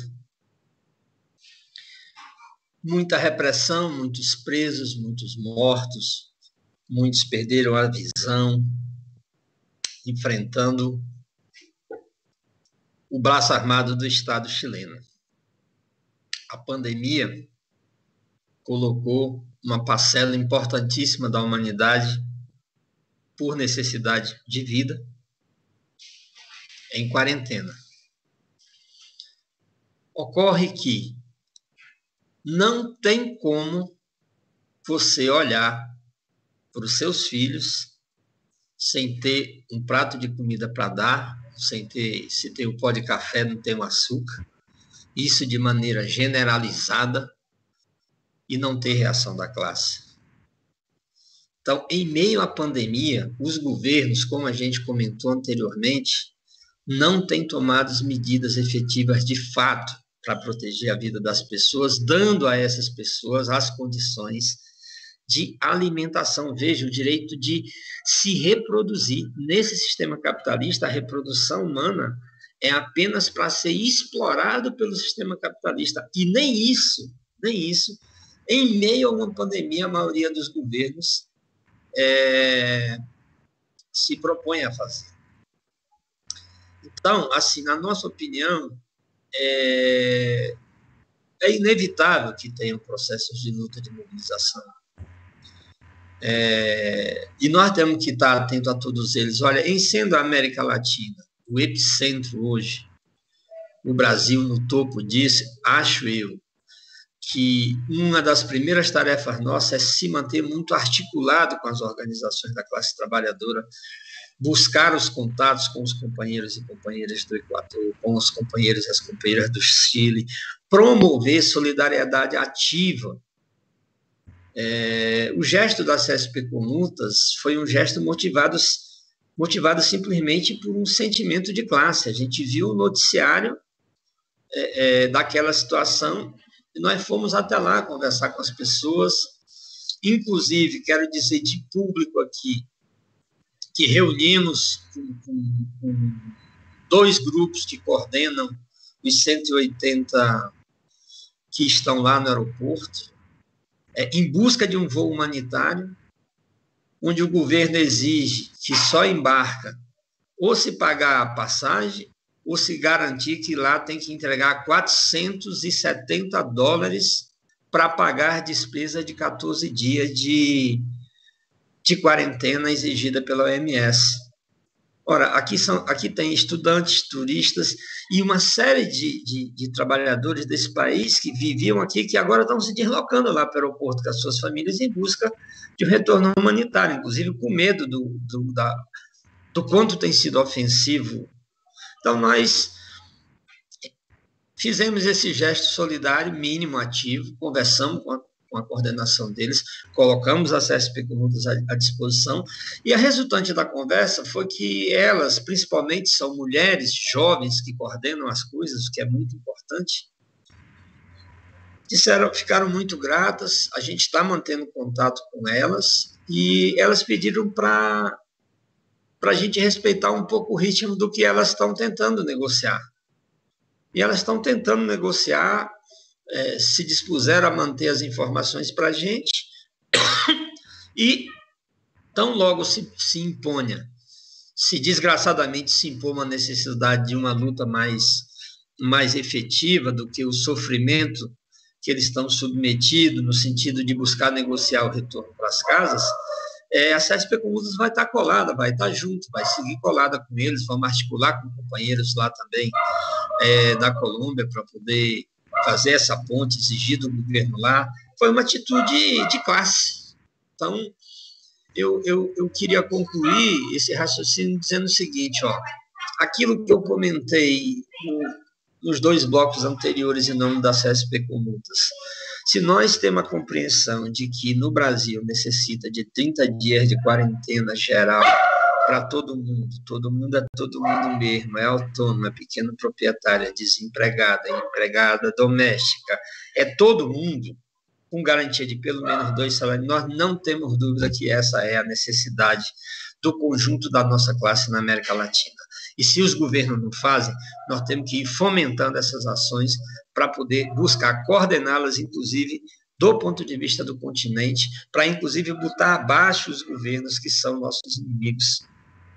Muita repressão, muitos presos, muitos mortos, muitos perderam a visão, enfrentando o braço armado do Estado chileno. A pandemia colocou uma parcela importantíssima da humanidade, por necessidade de vida, em quarentena. Ocorre que não tem como você olhar para os seus filhos sem ter um prato de comida para dar, se tem o pó de café, não tem o açúcar, isso de maneira generalizada, e não ter reação da classe. Então, em meio à pandemia, os governos, como a gente comentou anteriormente, não têm tomado medidas efetivas de fato para proteger a vida das pessoas, dando a essas pessoas as condições de alimentação. Veja, o direito de se reproduzir. Nesse sistema capitalista, a reprodução humana é apenas para ser explorado pelo sistema capitalista. E nem isso, em meio a uma pandemia, a maioria dos governos se propõe a fazer. Então, assim, na nossa opinião, é inevitável que tenham processos de luta, de mobilização. E nós temos que estar atentos a todos eles. Olha, em sendo a América Latina o epicentro hoje, o Brasil no topo disso, acho eu que uma das primeiras tarefas nossas é se manter muito articulado com as organizações da classe trabalhadora, buscar os contatos com os companheiros e companheiras do Equador, com os companheiros e as companheiras do Chile, promover solidariedade ativa. O gesto da CSP com Lutas foi um gesto motivado simplesmente por um sentimento de classe. A gente viu o noticiário daquela situação e nós fomos até lá conversar com as pessoas. Inclusive, quero dizer de público aqui, que reunimos com 2 grupos que coordenam os 180 que estão lá no aeroporto, em busca de um voo humanitário, onde o governo exige que só embarca ou se pagar a passagem ou se garantir que lá tem que entregar $470 para pagar despesa de 14 dias de quarentena exigida pela OMS. Ora, aqui tem estudantes, turistas e uma série de trabalhadores desse país que viviam aqui, que agora estão se deslocando lá para o aeroporto com as suas famílias em busca de um retorno humanitário, inclusive com medo do quanto tem sido ofensivo. Então, nós fizemos esse gesto solidário, mínimo, ativo, conversamos com com a coordenação deles, colocamos a CSP com lutas à disposição, e a resultante da conversa foi que elas, principalmente, são mulheres jovens que coordenam as coisas, o que é muito importante, ficaram muito gratas, a gente está mantendo contato com elas, e elas pediram para a gente respeitar um pouco o ritmo do que elas estão tentando negociar. E elas estão tentando negociar, se dispuseram a manter as informações para a gente, e tão logo se imponha, se desgraçadamente se impor uma necessidade de uma luta mais efetiva do que o sofrimento que eles estão submetidos, no sentido de buscar negociar o retorno para as casas, a CSP com lutas vai estar colada, vai estar junto, vai seguir colada com eles, vamos articular com companheiros lá também da Colômbia para poder fazer essa ponte, exigir do governo lá. Foi uma atitude de classe. Então, eu queria concluir esse raciocínio dizendo o seguinte, aquilo que eu comentei nos 2 blocos anteriores em nome da CSP com lutas. Se nós temos a compreensão de que no Brasil necessita de 30 dias de quarentena geral para todo mundo é todo mundo mesmo, é autônomo, é pequeno proprietário, é desempregada, é empregada doméstica, é todo mundo, com garantia de pelo menos 2 salários, nós não temos dúvida que essa é a necessidade do conjunto da nossa classe na América Latina. E se os governos não fazem, nós temos que ir fomentando essas ações para poder buscar coordená-las, inclusive, do ponto de vista do continente, para, inclusive, botar abaixo os governos que são nossos inimigos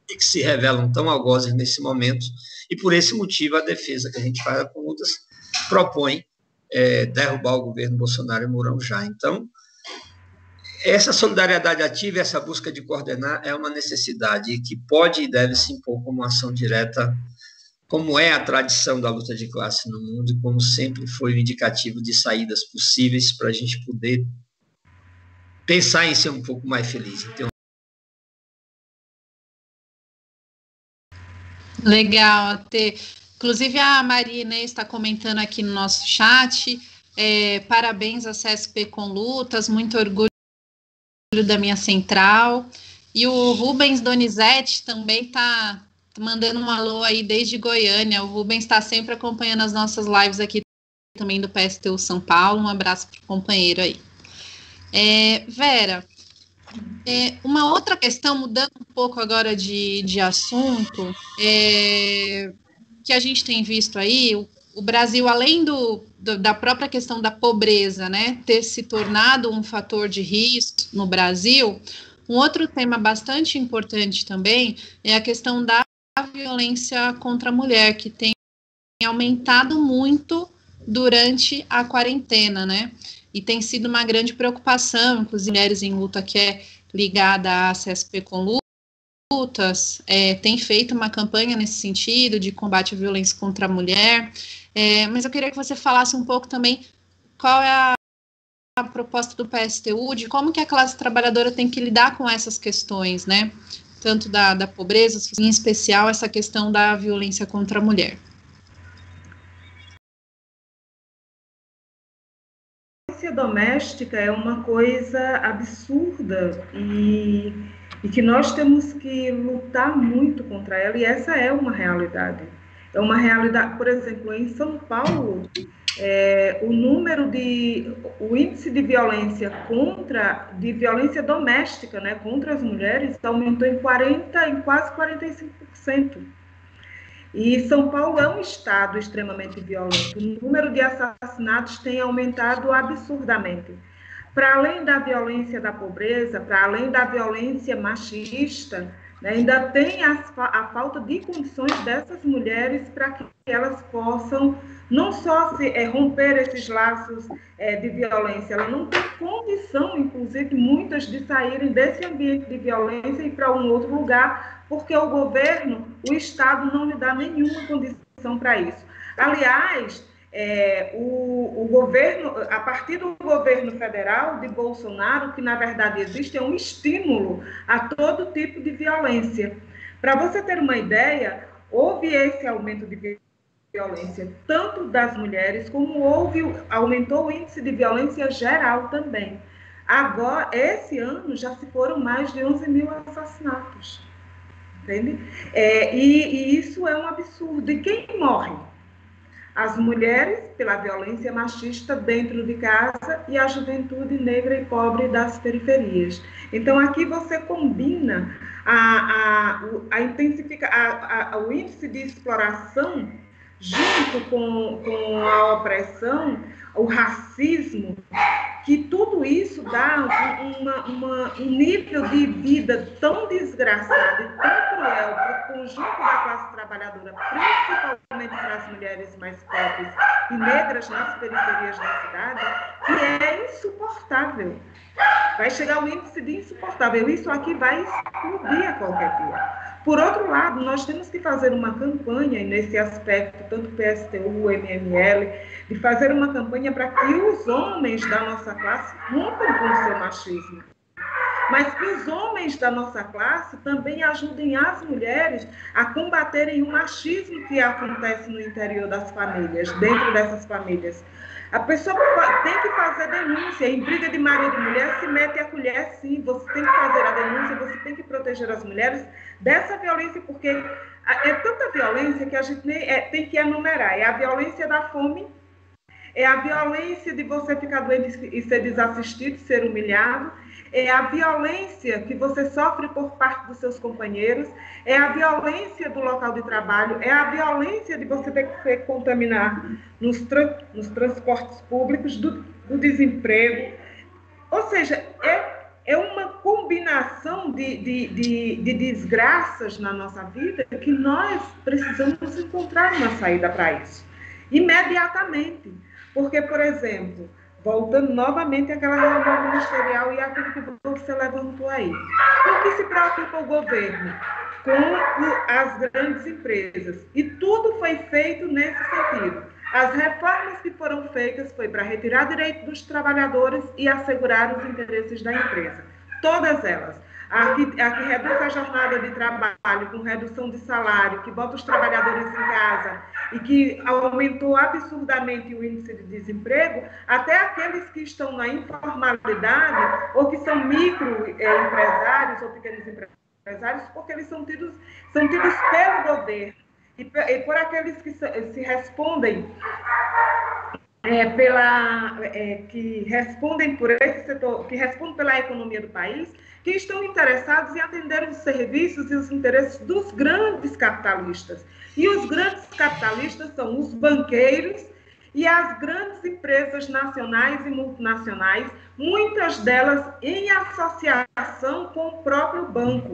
e que se revelam tão algozes nesse momento. E, por esse motivo, a defesa que a gente faz com lutas propõe derrubar o governo Bolsonaro e Mourão já. Então, essa solidariedade ativa, essa busca de coordenar é uma necessidade que pode e deve se impor como ação direta, como é a tradição da luta de classe no mundo e como sempre foi o indicativo de saídas possíveis para a gente poder pensar em ser um pouco mais feliz. Então... Legal, Tê. Inclusive a Maria Inês está comentando aqui no nosso chat, parabéns à CSP com lutas, muito orgulho da minha central, e o Rubens Donizete também está mandando um alô aí desde Goiânia. O Rubens está sempre acompanhando as nossas lives aqui também do PSTU São Paulo. Um abraço para o companheiro aí. Vera, uma outra questão, mudando um pouco agora de assunto, que a gente tem visto aí, o Brasil, além da própria questão da pobreza, né, ter se tornado um fator de risco no Brasil, um outro tema bastante importante também é a questão da violência contra a mulher, que tem aumentado muito durante a quarentena, né, e tem sido uma grande preocupação, inclusive Mulheres em Luta, que é ligada à CSP com lutas, tem feito uma campanha nesse sentido, de combate à violência contra a mulher, mas eu queria que você falasse um pouco também qual é a proposta do PSTU, de como que a classe trabalhadora tem que lidar com essas questões, né, tanto da pobreza, em especial essa questão da violência contra a mulher. A violência doméstica é uma coisa absurda e que nós temos que lutar muito contra ela, e essa é uma realidade. É uma realidade, por exemplo, em São Paulo, o índice de violência violência doméstica, né, contra as mulheres aumentou em quase 45%. E São Paulo é um estado extremamente violento. O número de assassinatos tem aumentado absurdamente. Para além da violência da pobreza, para além da violência machista, né, ainda tem a falta de condições dessas mulheres para que elas possam não só romper esses laços de violência, elas não têm condição, inclusive muitas, de saírem desse ambiente de violência e ir para um outro lugar, porque o governo, o Estado não lhe dá nenhuma condição para isso. Aliás, o governo, a partir do governo federal de Bolsonaro, que na verdade existe um estímulo a todo tipo de violência. Para você ter uma ideia, houve esse aumento de violência, tanto das mulheres, como aumentou o índice de violência geral também. Agora, esse ano, já se foram mais de 11 mil assassinatos. Entende? E isso é um absurdo. E quem morre? As mulheres pela violência machista dentro de casa e a juventude negra e pobre das periferias. Então, aqui você combina o índice de exploração junto com a opressão, o racismo, que tudo isso dá um nível de vida tão desgraçado e tão cruel para o conjunto da classe trabalhadora, principalmente para as mulheres mais pobres e negras nas periferias da cidade, que é insuportável. Vai chegar um índice de insuportável. Isso aqui vai explodir a qualquer dia. Por outro lado, nós temos que fazer uma campanha, e nesse aspecto, tanto o PSTU, o MML, de fazer uma campanha para que os homens da nossa classe rompam com o seu machismo. Mas que os homens da nossa classe também ajudem as mulheres a combaterem o machismo que acontece no interior das famílias, dentro dessas famílias. A pessoa tem que fazer denúncia. Em briga de marido e mulher se mete a colher, sim. Você tem que fazer a denúncia, você tem que proteger as mulheres dessa violência, porque é tanta violência que a gente tem que enumerar. É a violência da fome, é a violência de você ficar doente e ser desassistido, ser humilhado, é a violência que você sofre por parte dos seus companheiros, é a violência do local de trabalho, é a violência de você ter que se contaminar nos transportes públicos, do desemprego. Ou seja, é uma combinação de desgraças na nossa vida que nós precisamos encontrar uma saída para isso, imediatamente. Porque, por exemplo, voltando novamente àquela reunião ministerial e aquilo que você levantou aí, por que se preocupa o governo com as grandes empresas? E tudo foi feito nesse sentido. As reformas que foram feitas foi para retirar direito dos trabalhadores e assegurar os interesses da empresa. Todas elas. A que reduz a jornada de trabalho com redução de salário, que bota os trabalhadores em casa e que aumentou absurdamente o índice de desemprego, até aqueles que estão na informalidade ou que são microempresários ou pequenos empresários, porque eles são tidos pelo governo e por aqueles que se respondem que respondem por esse setor, que respondem pela economia do país, que estão interessados em atender os serviços e os interesses dos grandes capitalistas. E os grandes capitalistas são os banqueiros e as grandes empresas nacionais e multinacionais, muitas delas em associação com o próprio banco.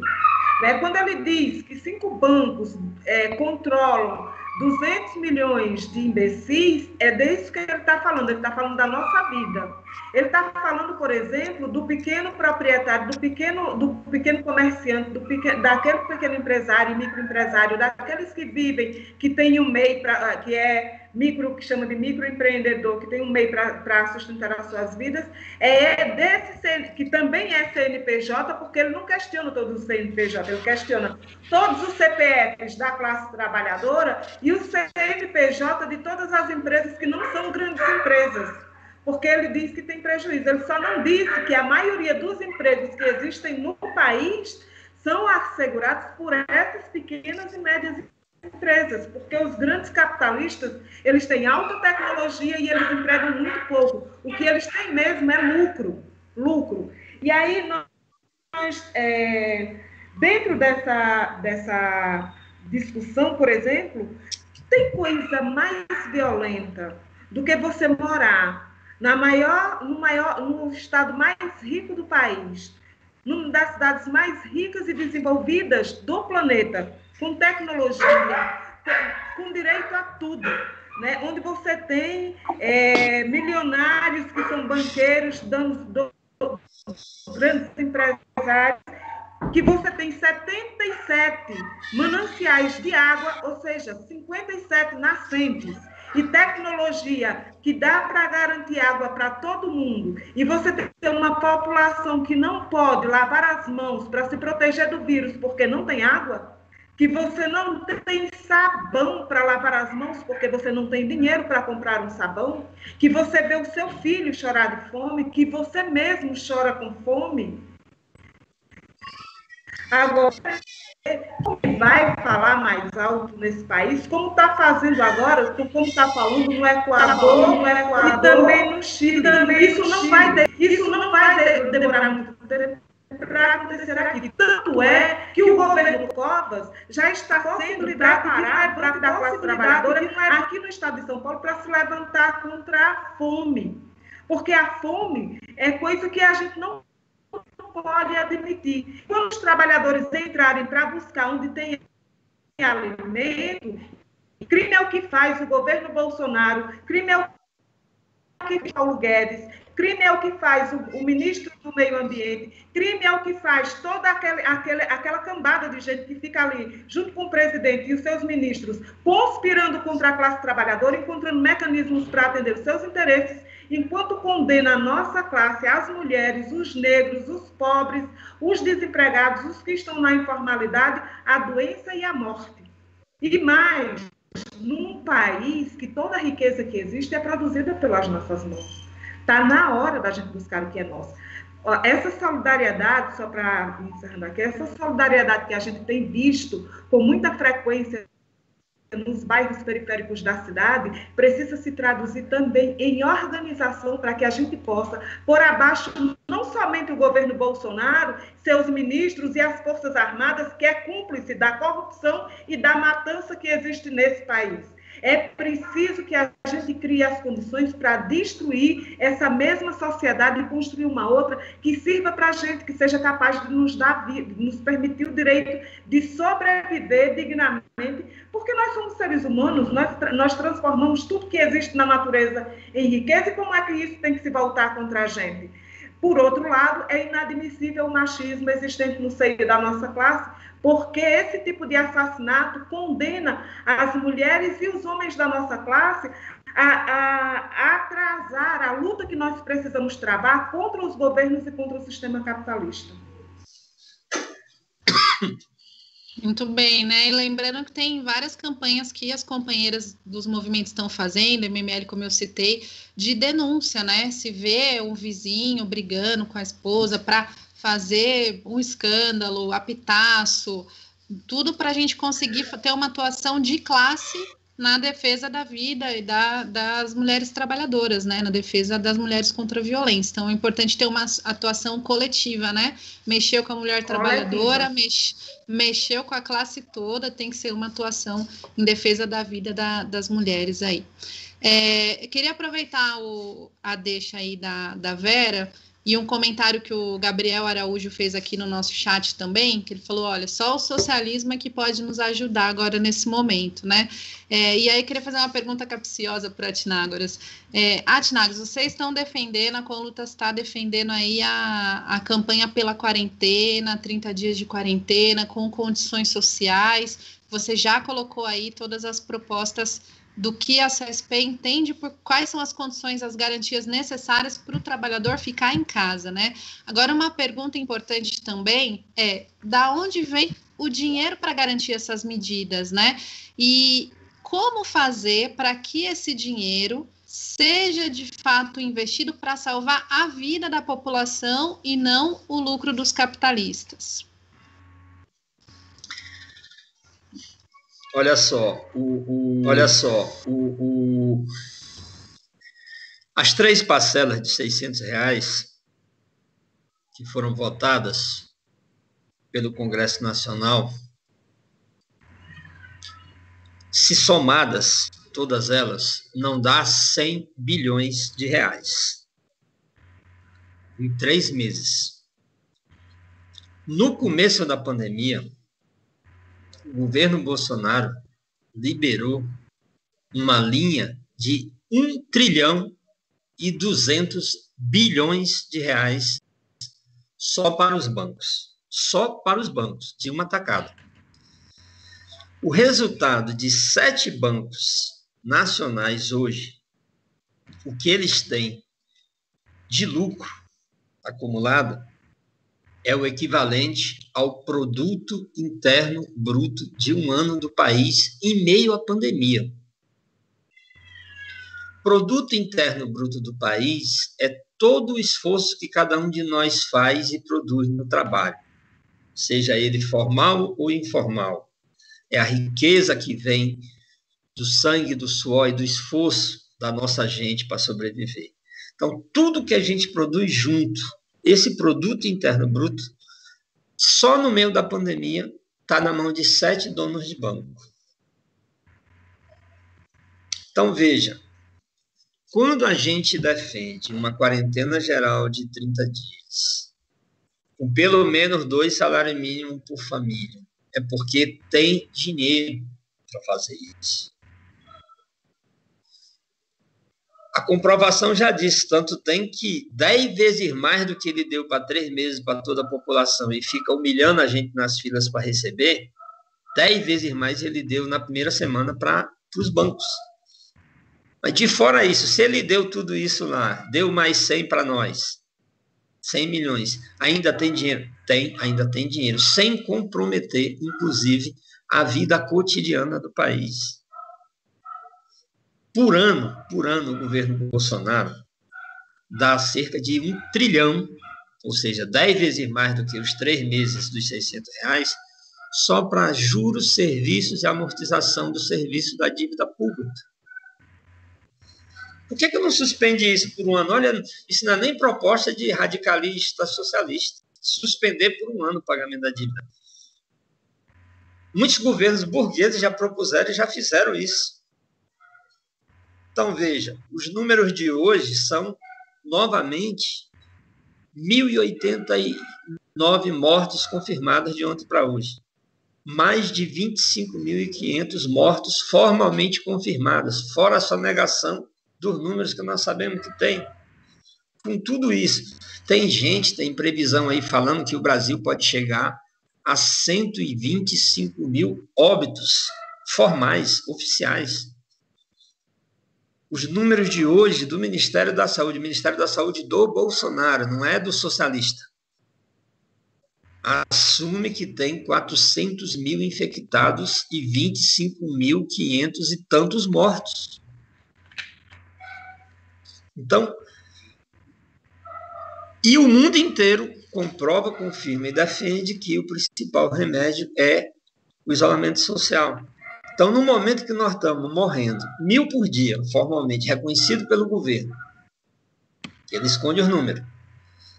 Quando ele diz que 5 bancos controlam 200 milhões de imbecis, é disso que ele está falando. Ele está falando da nossa vida. Ele está falando, por exemplo, do pequeno proprietário, do pequeno comerciante, daquele pequeno empresário e microempresário, daqueles que vivem, que tem um MEI, que chama de microempreendedor, que tem um MEI para sustentar as suas vidas, que também é CNPJ, porque ele não questiona todos os CNPJ, ele questiona todos os CPFs da classe trabalhadora e o CNPJ de todas as empresas que não são grandes empresas, porque ele diz que tem prejuízo. Ele só não disse que a maioria dos empregos que existem no país são assegurados por essas pequenas e médias empresas, porque os grandes capitalistas, eles têm alta tecnologia e eles empregam muito pouco. O que eles têm mesmo é lucro. E aí nós dentro dessa discussão, por exemplo, tem coisa mais violenta do que você morar no estado mais rico do país, numa das cidades mais ricas e desenvolvidas do planeta, com tecnologia, com direito a tudo, né? Onde você tem milionários que são banqueiros, grandes empresários, que você tem 77 mananciais de água, ou seja, 57 nascentes, e tecnologia que dá para garantir água para todo mundo, e você tem uma população que não pode lavar as mãos para se proteger do vírus porque não tem água, que você não tem sabão para lavar as mãos porque você não tem dinheiro para comprar um sabão, que você vê o seu filho chorar de fome, que você mesmo chora com fome. Agora, vai falar mais alto nesse país, como está fazendo agora, como está falando no Equador, e também no Chile. Isso não vai demorar muito tempo para acontecer aqui. Tanto é que o governo Covas já está sendo preparado da classe trabalhadora aqui no estado de São Paulo para se levantar contra a fome. Porque a fome é coisa que a gente não pode admitir. Quando os trabalhadores entrarem para buscar onde tem alimento, crime é o que faz o governo Bolsonaro, crime é o que faz Paulo Guedes, crime é o que faz o ministro do Meio Ambiente, crime é o que faz toda aquela cambada de gente que fica ali, junto com o presidente e os seus ministros, conspirando contra a classe trabalhadora, encontrando mecanismos para atender os seus interesses, enquanto condena a nossa classe, as mulheres, os negros, os pobres, os desempregados, os que estão na informalidade, à doença e à morte. E mais, num país que toda a riqueza que existe é produzida pelas nossas mãos. Está na hora da gente buscar o que é nosso. Essa solidariedade, só para encerrar aqui, essa solidariedade que a gente tem visto com muita frequência nos bairros periféricos da cidade, precisa se traduzir também em organização para que a gente possa pôr abaixo não somente o governo Bolsonaro, seus ministros e as Forças Armadas, que é cúmplice da corrupção e da matança que existe nesse país. É preciso que a gente crie as condições para destruir essa mesma sociedade e construir uma outra que sirva para a gente, que seja capaz de nos dar vida, de nos permitir o direito de sobreviver dignamente, porque nós somos seres humanos, nós transformamos tudo que existe na natureza em riqueza, e como é que isso tem que se voltar contra a gente? Por outro lado, é inadmissível o machismo existente no seio da nossa classe, porque esse tipo de assassinato condena as mulheres e os homens da nossa classe a atrasar a luta que nós precisamos travar contra os governos e contra o sistema capitalista. Muito bem, né? E lembrando que tem várias campanhas que as companheiras dos movimentos estão fazendo, MML, como eu citei, de denúncia, né? Se vê um vizinho brigando com a esposa para fazer um escândalo, apitaço, tudo para a gente conseguir ter uma atuação de classe na defesa da vida e das mulheres trabalhadoras, né? Na defesa das mulheres contra a violência. Então, é importante ter uma atuação coletiva, né? Mexeu com a mulher trabalhadora, mexeu com a classe toda, tem que ser uma atuação em defesa da vida das mulheres aí. Eu queria aproveitar a deixa aí da Vera, e um comentário que o Gabriel Araújo fez aqui no nosso chat também, que ele falou, olha, só o socialismo é que pode nos ajudar agora nesse momento, né? E aí queria fazer uma pergunta capciosa para a Atinagoras. Atinagoras, vocês estão defendendo, a Conlutas está defendendo aí a campanha pela quarentena, 30 dias de quarentena, com condições sociais, você já colocou aí todas as propostas do que a CSP entende por quais são as condições, as garantias necessárias para o trabalhador ficar em casa, né? Agora, uma pergunta importante também é, da onde vem o dinheiro para garantir essas medidas, né? E como fazer para que esse dinheiro seja, de fato, investido para salvar a vida da população e não o lucro dos capitalistas? Olha só, as 3 parcelas de R$600 que foram votadas pelo Congresso Nacional, se somadas, todas elas, não dá 100 bilhões de reais em 3 meses. No começo da pandemia, o governo Bolsonaro liberou uma linha de 1 trilhão e 200 bilhões de reais só para os bancos, de uma tacada. O resultado de 7 bancos nacionais hoje, o que eles têm de lucro acumulado, é o equivalente ao produto interno bruto de um ano do país em meio à pandemia. Produto interno bruto do país é todo o esforço que cada um de nós faz e produz no trabalho, seja ele formal ou informal. É a riqueza que vem do sangue, do suor e do esforço da nossa gente para sobreviver. Então, tudo que a gente produz junto, esse produto interno bruto, só no meio da pandemia, está na mão de 7 donos de banco. Então, veja, quando a gente defende uma quarentena geral de 30 dias, com pelo menos 2 salários mínimos por família, é porque tem dinheiro para fazer isso. A comprovação já disse, tanto tem que 10 vezes mais do que ele deu para 3 meses para toda a população e fica humilhando a gente nas filas para receber, 10 vezes mais ele deu na primeira semana para os bancos. Mas de fora isso, se ele deu tudo isso lá, deu mais 100 para nós, 100 milhões, ainda tem dinheiro? Tem, ainda tem dinheiro, sem comprometer, inclusive, a vida cotidiana do país. Por ano, o governo Bolsonaro dá cerca de 1 trilhão, ou seja, 10 vezes mais do que os 3 meses dos R$600, só para juros, serviços e amortização do serviço da dívida pública. Por que não suspende isso por um ano? Olha, isso não é nem proposta de radicalista socialista. Suspender por um ano o pagamento da dívida. Muitos governos burgueses já propuseram e já fizeram isso. Então, veja, os números de hoje são, novamente, 1.089 mortes confirmadas de ontem para hoje. Mais de 25.500 mortos formalmente confirmados, fora a sonegação dos números que nós sabemos que tem. Com tudo isso, tem previsão aí falando que o Brasil pode chegar a 125 mil óbitos formais, oficiais. Os números de hoje do Ministério da Saúde do Bolsonaro, não é do socialista, assume que tem 400 mil infectados e 25.500 e tantos mortos. Então, e o mundo inteiro comprova, confirma e defende que o principal remédio é o isolamento social. Então, no momento que nós estamos morrendo 1.000 por dia, formalmente reconhecido pelo governo, ele esconde os números.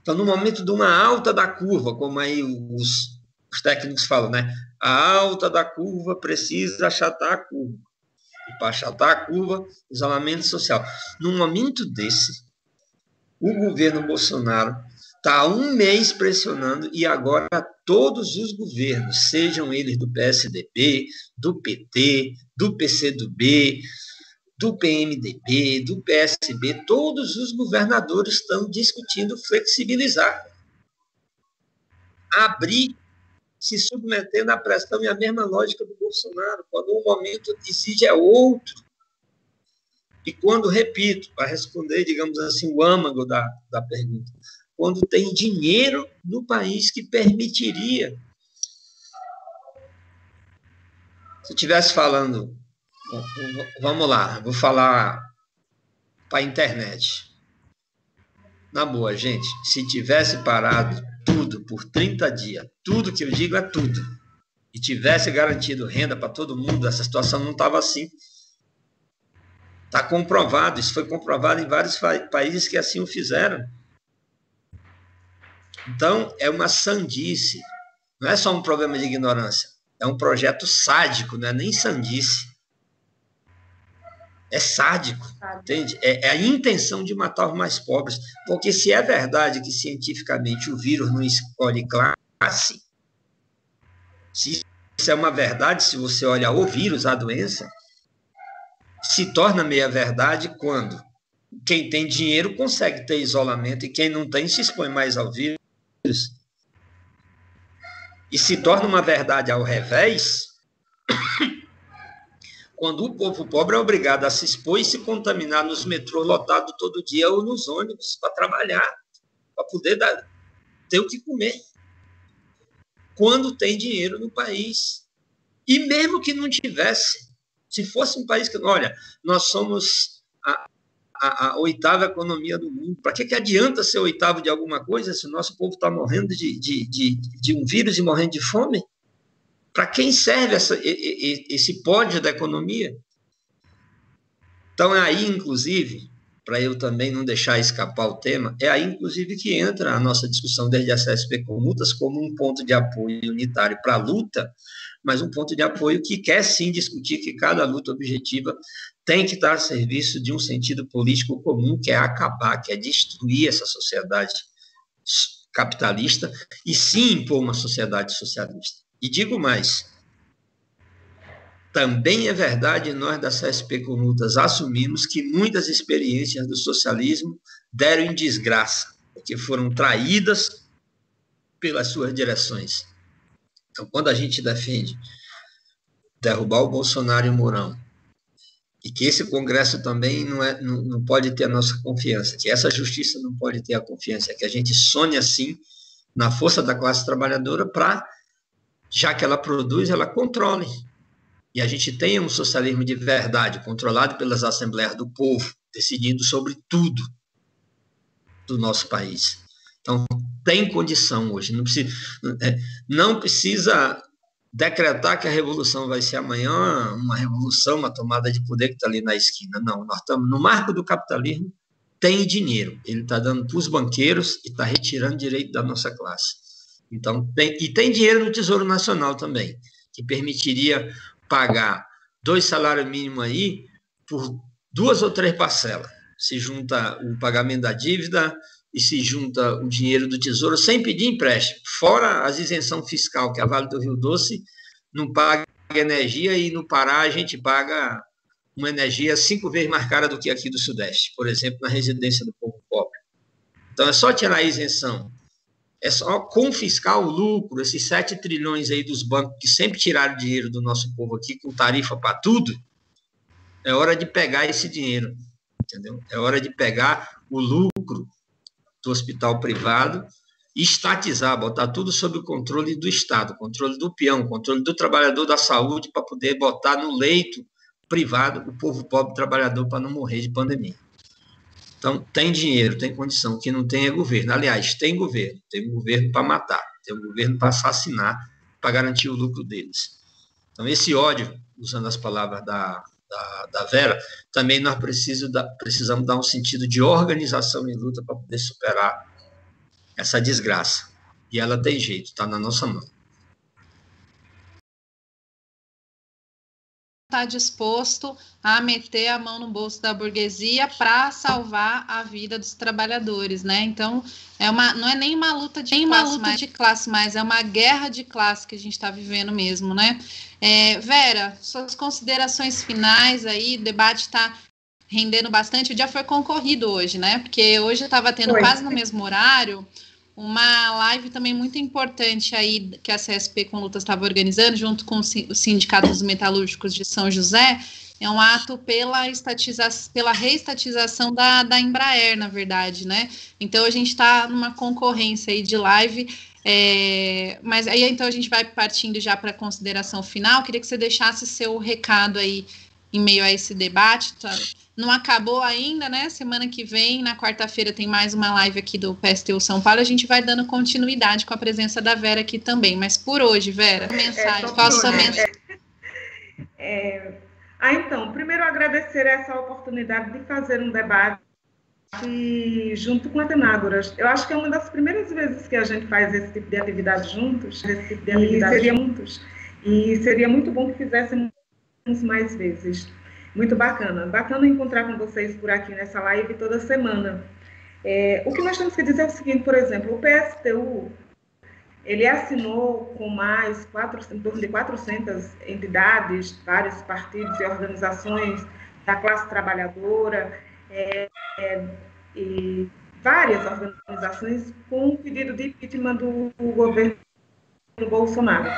Então, no momento de uma alta da curva, como aí os técnicos falam, né? A alta da curva precisa achatar a curva. E para achatar a curva, isolamento social. Num momento desse, o governo Bolsonaro está há 1 mês pressionando e agora todos os governos, sejam eles do PSDB, do PT, do PCdoB, do PMDB, do PSB, todos os governadores estão discutindo flexibilizar, abrir, se submeter na pressão e a mesma lógica do Bolsonaro, quando o momento exige é outro. E quando, repito, para responder, digamos assim, o âmago da pergunta, quando tem dinheiro no país que permitiria. Se eu estivesse falando, vamos lá, vou falar para a internet. Na boa, gente, se tivesse parado tudo por 30 dias, tudo que eu digo é tudo, e tivesse garantido renda para todo mundo, essa situação não estava assim. Está comprovado, isso foi comprovado em vários países que assim o fizeram. Então, é uma sandice. Não é só um problema de ignorância. É um projeto sádico, não é nem sandice. É sádico, entende? É a intenção de matar os mais pobres. Porque se é verdade que cientificamente o vírus não escolhe classe, se isso é uma verdade, se você olha o vírus, a doença, se torna meia-verdade quando quem tem dinheiro consegue ter isolamento e quem não tem se expõe mais ao vírus. E se torna uma verdade ao revés quando o povo pobre é obrigado a se expor e se contaminar nos metrôs lotados todo dia ou nos ônibus para trabalhar, para poder ter o que comer. quando tem dinheiro no país. E mesmo que não tivesse, se fosse um país que, olha, nós somos a oitava economia do mundo, para que adianta ser oitavo de alguma coisa se o nosso povo está morrendo de um vírus e morrendo de fome? Para quem serve esse pódio da economia? Então, é aí, inclusive, para eu também não deixar escapar o tema, é aí, inclusive, que entra a nossa discussão desde a CSP com multas como um ponto de apoio unitário para a luta, mas um ponto de apoio que quer, sim, discutir que cada luta objetiva tem que estar a serviço de um sentido político comum, que é acabar, que é destruir essa sociedade capitalista e, sim, impor uma sociedade socialista. E digo mais, também é verdade, nós da CSP com Lutas assumimos que muitas experiências do socialismo deram em desgraça, porque foram traídas pelas suas direções. Então, quando a gente defende derrubar o Bolsonaro e o Mourão, e que esse Congresso também não pode ter a nossa confiança, que essa justiça não pode ter a confiança, que a gente sonha, assim, na força da classe trabalhadora para, já que ela produz, ela controle. E a gente tenha um socialismo de verdade, controlado pelas assembleias do povo, decidindo sobre tudo do nosso país. Então, tem condição hoje. Não precisa decretar que a revolução vai ser amanhã, uma revolução, uma tomada de poder que está ali na esquina. Não, nós estamos no marco do capitalismo, tem dinheiro. Ele está dando para os banqueiros e está retirando direito da nossa classe. Então, tem dinheiro no Tesouro Nacional também, que permitiria pagar 2 salários mínimos aí por 2 ou 3 parcelas. Se junta o pagamento da dívida e se junta o dinheiro do Tesouro sem pedir empréstimo. Fora as isenção fiscal, que a Vale do Rio Doce não paga energia e no Pará a gente paga uma energia 5 vezes mais cara do que aqui do Sudeste, por exemplo, na residência do povo pobre. Então, é só tirar a isenção. É só confiscar o lucro, esses 7 trilhões aí dos bancos que sempre tiraram dinheiro do nosso povo aqui com tarifa para tudo. É hora de pegar esse dinheiro, entendeu? É hora de pegar o lucro do hospital privado e estatizar, botar tudo sob o controle do Estado, controle do peão, controle do trabalhador da saúde para poder botar no leito privado o povo pobre trabalhador para não morrer de pandemia. Então, tem dinheiro, tem condição, o que não tem é governo. Aliás, tem um governo para matar, tem um governo para assassinar, para garantir o lucro deles. Então, esse ódio, usando as palavras da Vera, também nós precisamos dar um sentido de organização e luta para poder superar essa desgraça. E ela tem jeito, está na nossa mão. Está disposto a meter a mão no bolso da burguesia para salvar a vida dos trabalhadores, né? Então, não é nem uma luta de classe, mas é uma guerra de classe que a gente está vivendo mesmo, né? Vera, suas considerações finais aí, o debate está rendendo bastante, o dia foi concorrido hoje, né? Porque hoje estava tendo quase no mesmo horário uma live também muito importante aí que a CSP com Lutas estava organizando, junto com o Sindicato dos Metalúrgicos de São José. É um ato pela reestatização da Embraer, na verdade, né? Então, a gente está numa concorrência aí de live, mas aí, então, a gente vai partindo já para a consideração final. Queria que você deixasse seu recado aí em meio a esse debate, tá? Não acabou ainda, né? Semana que vem, na quarta-feira, tem mais uma live aqui do PSTU São Paulo. A gente vai dando continuidade com a presença da Vera aqui também. Mas por hoje, Vera, mensagem, qual a sua mensagem? Então, primeiro agradecer essa oportunidade de fazer um debate junto com a Atenágoras. Eu acho que é uma das primeiras vezes que a gente faz esse tipo de atividade juntos, e seria muito bom que fizéssemos mais vezes. Muito bacana. Bacana encontrar com vocês por aqui nessa live toda semana. O que nós temos que dizer é o seguinte, por exemplo, o PSTU, ele assinou com mais em torno de 400 entidades, vários partidos e organizações da classe trabalhadora, e várias organizações com um pedido de impeachment do governo Bolsonaro.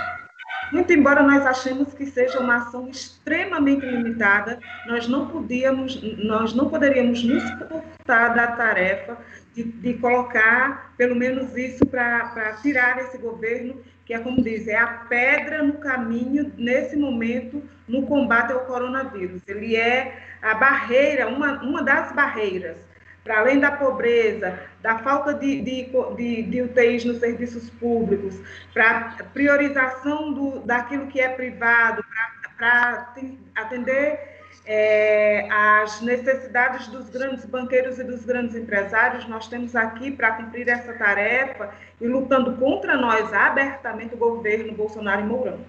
Muito embora nós achemos que seja uma ação extremamente limitada, nós não poderíamos nos furtar da tarefa de colocar, pelo menos isso, para tirar esse governo, que é, como diz, é a pedra no caminho, nesse momento, no combate ao coronavírus. Ele é a barreira, uma das barreiras, para além da pobreza, da falta de UTIs nos serviços públicos, para priorização daquilo que é privado, para atender as necessidades dos grandes banqueiros e dos grandes empresários. Nós temos aqui, para cumprir essa tarefa, e lutando contra nós abertamente, o governo Bolsonaro e Mourão.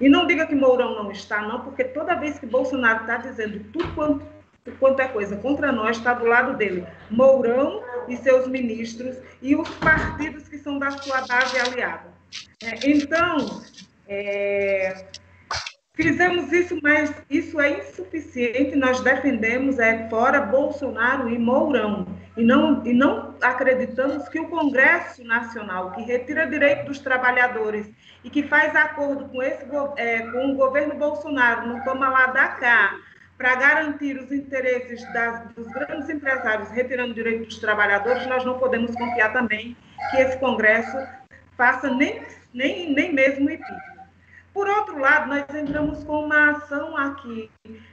E não diga que Mourão não está, não, porque toda vez que Bolsonaro está dizendo tudo quanto é coisa contra nós, está do lado dele Mourão e seus ministros e os partidos que são da sua base aliada. Então, fizemos isso, mas isso é insuficiente. Nós defendemos fora Bolsonaro e Mourão. E não acreditamos que o Congresso Nacional, que retira direito dos trabalhadores e que faz acordo com o governo Bolsonaro, não toma lá da cá, para garantir os interesses dos grandes empresários, retirando direito dos trabalhadores, nós não podemos confiar também que esse Congresso faça nem mesmo impeachment. Por outro lado, nós entramos com uma ação aqui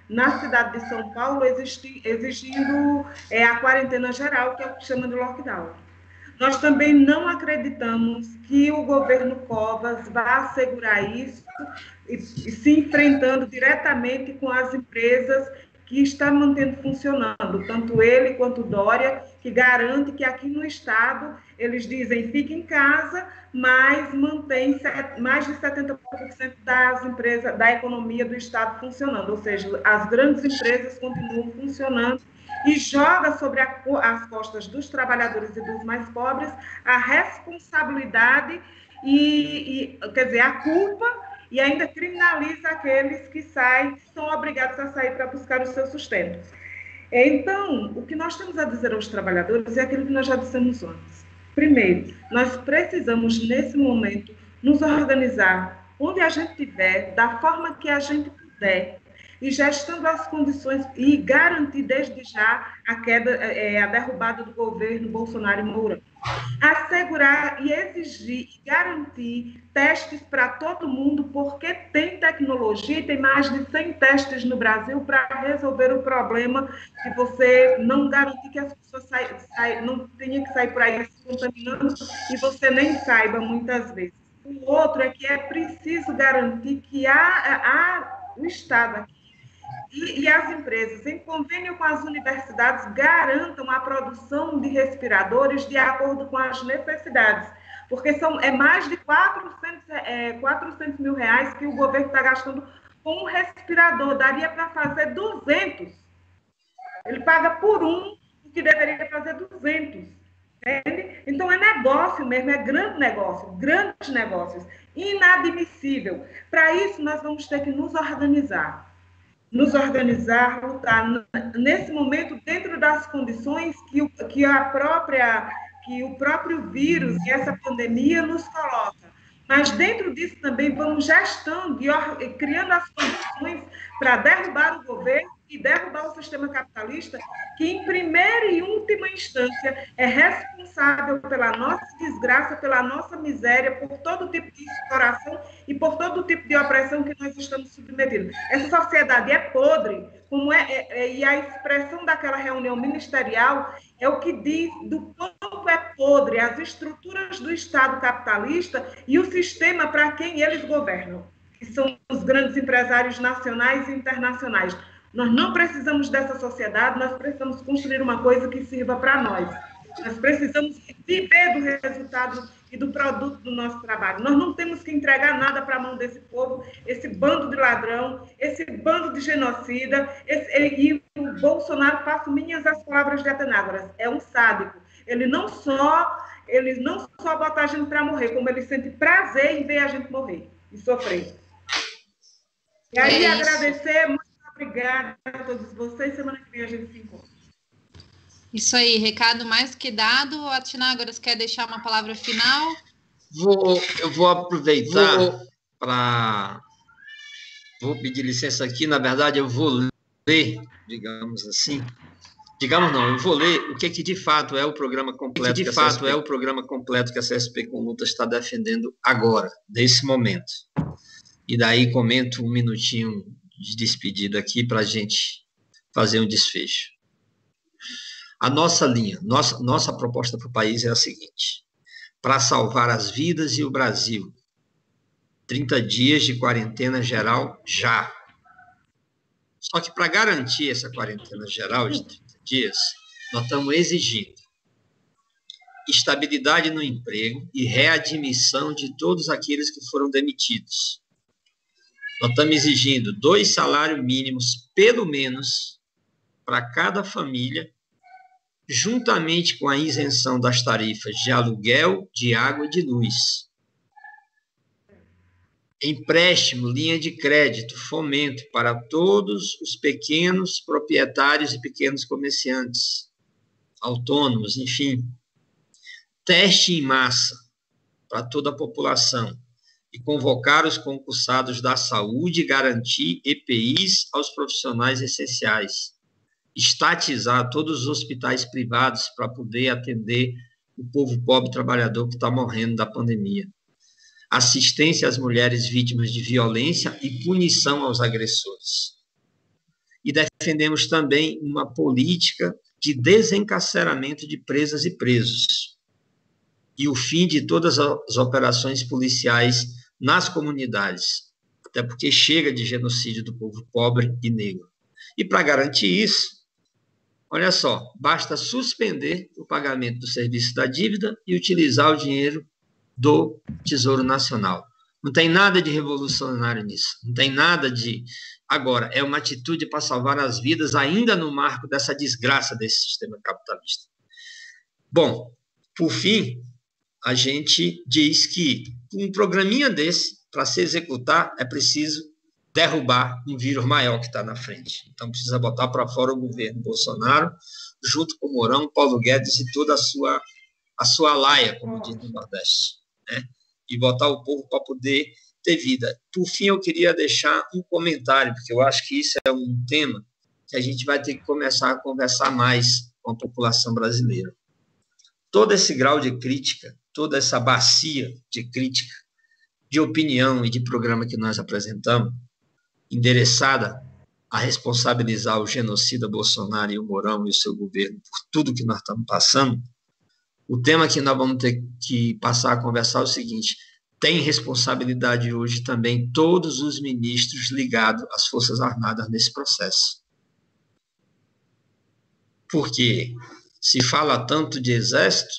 na cidade de São Paulo, exigindo a quarentena geral, que é o que chama de lockdown. Nós também não acreditamos que o governo Covas vá assegurar isso, e se enfrentando diretamente com as empresas que estão mantendo funcionando, tanto ele quanto Dória, que garante que aqui no Estado, eles dizem, fique em casa, mas mantém mais de 70% das empresas, da economia do Estado funcionando, ou seja, as grandes empresas continuam funcionando e joga sobre as costas dos trabalhadores e dos mais pobres a responsabilidade quer dizer, a culpa, e ainda criminaliza aqueles que são obrigados a sair para buscar o seu sustento. Então, o que nós temos a dizer aos trabalhadores é aquilo que nós já dissemos antes. Primeiro, nós precisamos, nesse momento, nos organizar onde a gente estiver, da forma que a gente puder, e gestando as condições e garantir desde já a derrubada do governo Bolsonaro e Mourão. Assegurar e exigir e garantir testes para todo mundo, porque tem tecnologia e tem mais de 100 testes no Brasil para resolver o problema de você não garantir que as pessoas não tenham que sair por aí se contaminando e você nem saiba muitas vezes. O outro é que é preciso garantir que o Estado aqui e as empresas, em convênio com as universidades, garantam a produção de respiradores de acordo com as necessidades, porque é mais de 400 mil reais que o governo está gastando com um respirador, daria para fazer 200. Ele paga por um, o que deveria fazer 200. Entende? Então, é negócio mesmo, é grande negócio, grandes negócios, inadmissível. Para isso, nós vamos ter que nos organizar, lutar nesse momento dentro das condições que o próprio vírus e essa pandemia nos coloca. Mas dentro disso também vamos gestando e criando as condições para derrubar o governo e derrubar o sistema capitalista, que em primeira e última instância é responsável pela nossa desgraça, pela nossa miséria, por todo tipo de exploração e por todo tipo de opressão que nós estamos submetidos. Essa sociedade é podre, e a expressão daquela reunião ministerial é o que diz do quanto é podre as estruturas do Estado capitalista e o sistema para quem eles governam, que são os grandes empresários nacionais e internacionais. Nós não precisamos dessa sociedade, nós precisamos construir uma coisa que sirva para nós. Nós precisamos viver do resultado e do produto do nosso trabalho. Nós não temos que entregar nada para a mão desse povo, esse bando de ladrão, esse bando de genocida, e o Bolsonaro, faço minhas as palavras de Atenágoras, é um sádico. Ele não só bota a gente para morrer, como ele sente prazer em ver a gente morrer e sofrer. E aí, agradecer, muito obrigada a todos vocês. Semana que vem a gente se encontra. Isso aí, recado mais que dado. Atenágoras, quer deixar uma palavra final? Eu vou aproveitar Vou pedir licença aqui, na verdade eu vou ler, digamos assim, eu vou ler o que de fato é o programa completo, que a CSP com Lutas está defendendo agora, nesse momento. E daí comento um minutinho de despedida aqui para a gente fazer um desfecho. A nossa linha, nossa proposta para o país é a seguinte: para salvar as vidas e o Brasil, 30 dias de quarentena geral já. Só que para garantir essa quarentena geral de 30 dias, nós estamos exigindo estabilidade no emprego e readmissão de todos aqueles que foram demitidos. Nós estamos exigindo 2 salários mínimos, pelo menos, para cada família, juntamente com a isenção das tarifas de aluguel, de água e de luz. Empréstimo, linha de crédito, fomento para todos os pequenos proprietários e pequenos comerciantes, autônomos, enfim. Teste em massa para toda a população e convocar os concursados da saúde e garantir EPIs aos profissionais essenciais. Estatizar todos os hospitais privados para poder atender o povo pobre trabalhador que está morrendo da pandemia. Assistência às mulheres vítimas de violência e punição aos agressores. E defendemos também uma política de desencarceramento de presas e presos. E o fim de todas as operações policiais nas comunidades, até porque chega de genocídio do povo pobre e negro. E para garantir isso, olha só, basta suspender o pagamento do serviço da dívida e utilizar o dinheiro do Tesouro Nacional. Não tem nada de revolucionário nisso, não tem nada de... Agora, é uma atitude para salvar as vidas, ainda no marco dessa desgraça desse sistema capitalista. Bom, por fim, a gente diz que um programinha desse, para se executar, é preciso derrubar um vírus maior que está na frente. Então, precisa botar para fora o governo Bolsonaro, junto com o Mourão, Paulo Guedes e toda a sua laia, como diz no Nordeste, né? E botar o povo para poder ter vida. Por fim, eu queria deixar um comentário, porque eu acho que isso é um tema que a gente vai ter que começar a conversar mais com a população brasileira. Todo esse grau de crítica, toda essa bacia de crítica, de opinião e de programa que nós apresentamos, endereçada a responsabilizar o genocida Bolsonaro e o Mourão e o seu governo por tudo que nós estamos passando, o tema que nós vamos ter que passar a conversar é o seguinte: tem responsabilidade hoje também todos os ministros ligados às Forças Armadas nesse processo. Porque se fala tanto de exército,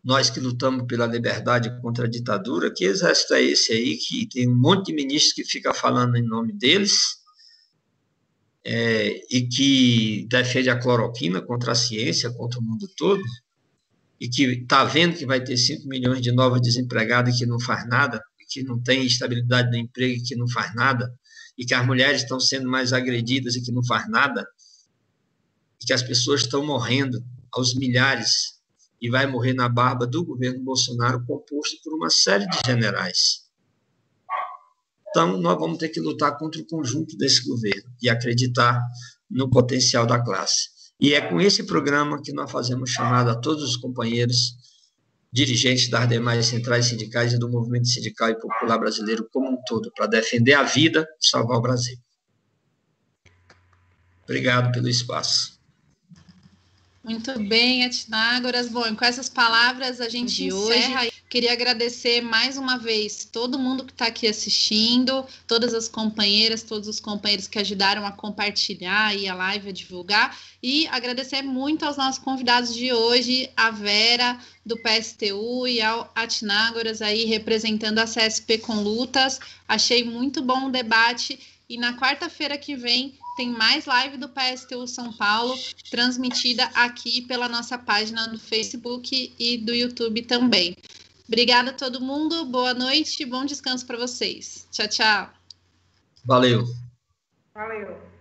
nós que lutamos pela liberdade contra a ditadura, que exército é esse aí, que tem um monte de ministros que fica falando em nome deles, e que defende a cloroquina contra a ciência, contra o mundo todo, e que está vendo que vai ter 5 milhões de novos desempregados e que não faz nada, que não tem estabilidade no emprego e que não faz nada, e que as mulheres estão sendo mais agredidas e que não faz nada, e que as pessoas estão morrendo aos milhares e vai morrer na barba do governo Bolsonaro, composto por uma série de generais. Então, nós vamos ter que lutar contra o conjunto desse governo e acreditar no potencial da classe. E é com esse programa que nós fazemos chamada a todos os companheiros, dirigentes das demais centrais sindicais e do movimento sindical e popular brasileiro como um todo, para defender a vida e salvar o Brasil. Obrigado pelo espaço. Muito bem, Atinagoras. Bom, e com essas palavras a gente encerra. Queria agradecer mais uma vez todo mundo que está aqui assistindo, todas as companheiras, todos os companheiros que ajudaram a compartilhar aí a live, a divulgar, e agradecer muito aos nossos convidados de hoje, a Vera, do PSTU, e ao Atinagoras aí representando a CSP com Lutas. Achei muito bom o debate, e na quarta-feira que vem tem mais live do PSTU São Paulo, transmitida aqui pela nossa página do Facebook e do YouTube também. Obrigada a todo mundo, boa noite e bom descanso para vocês. Tchau, tchau. Valeu. Valeu.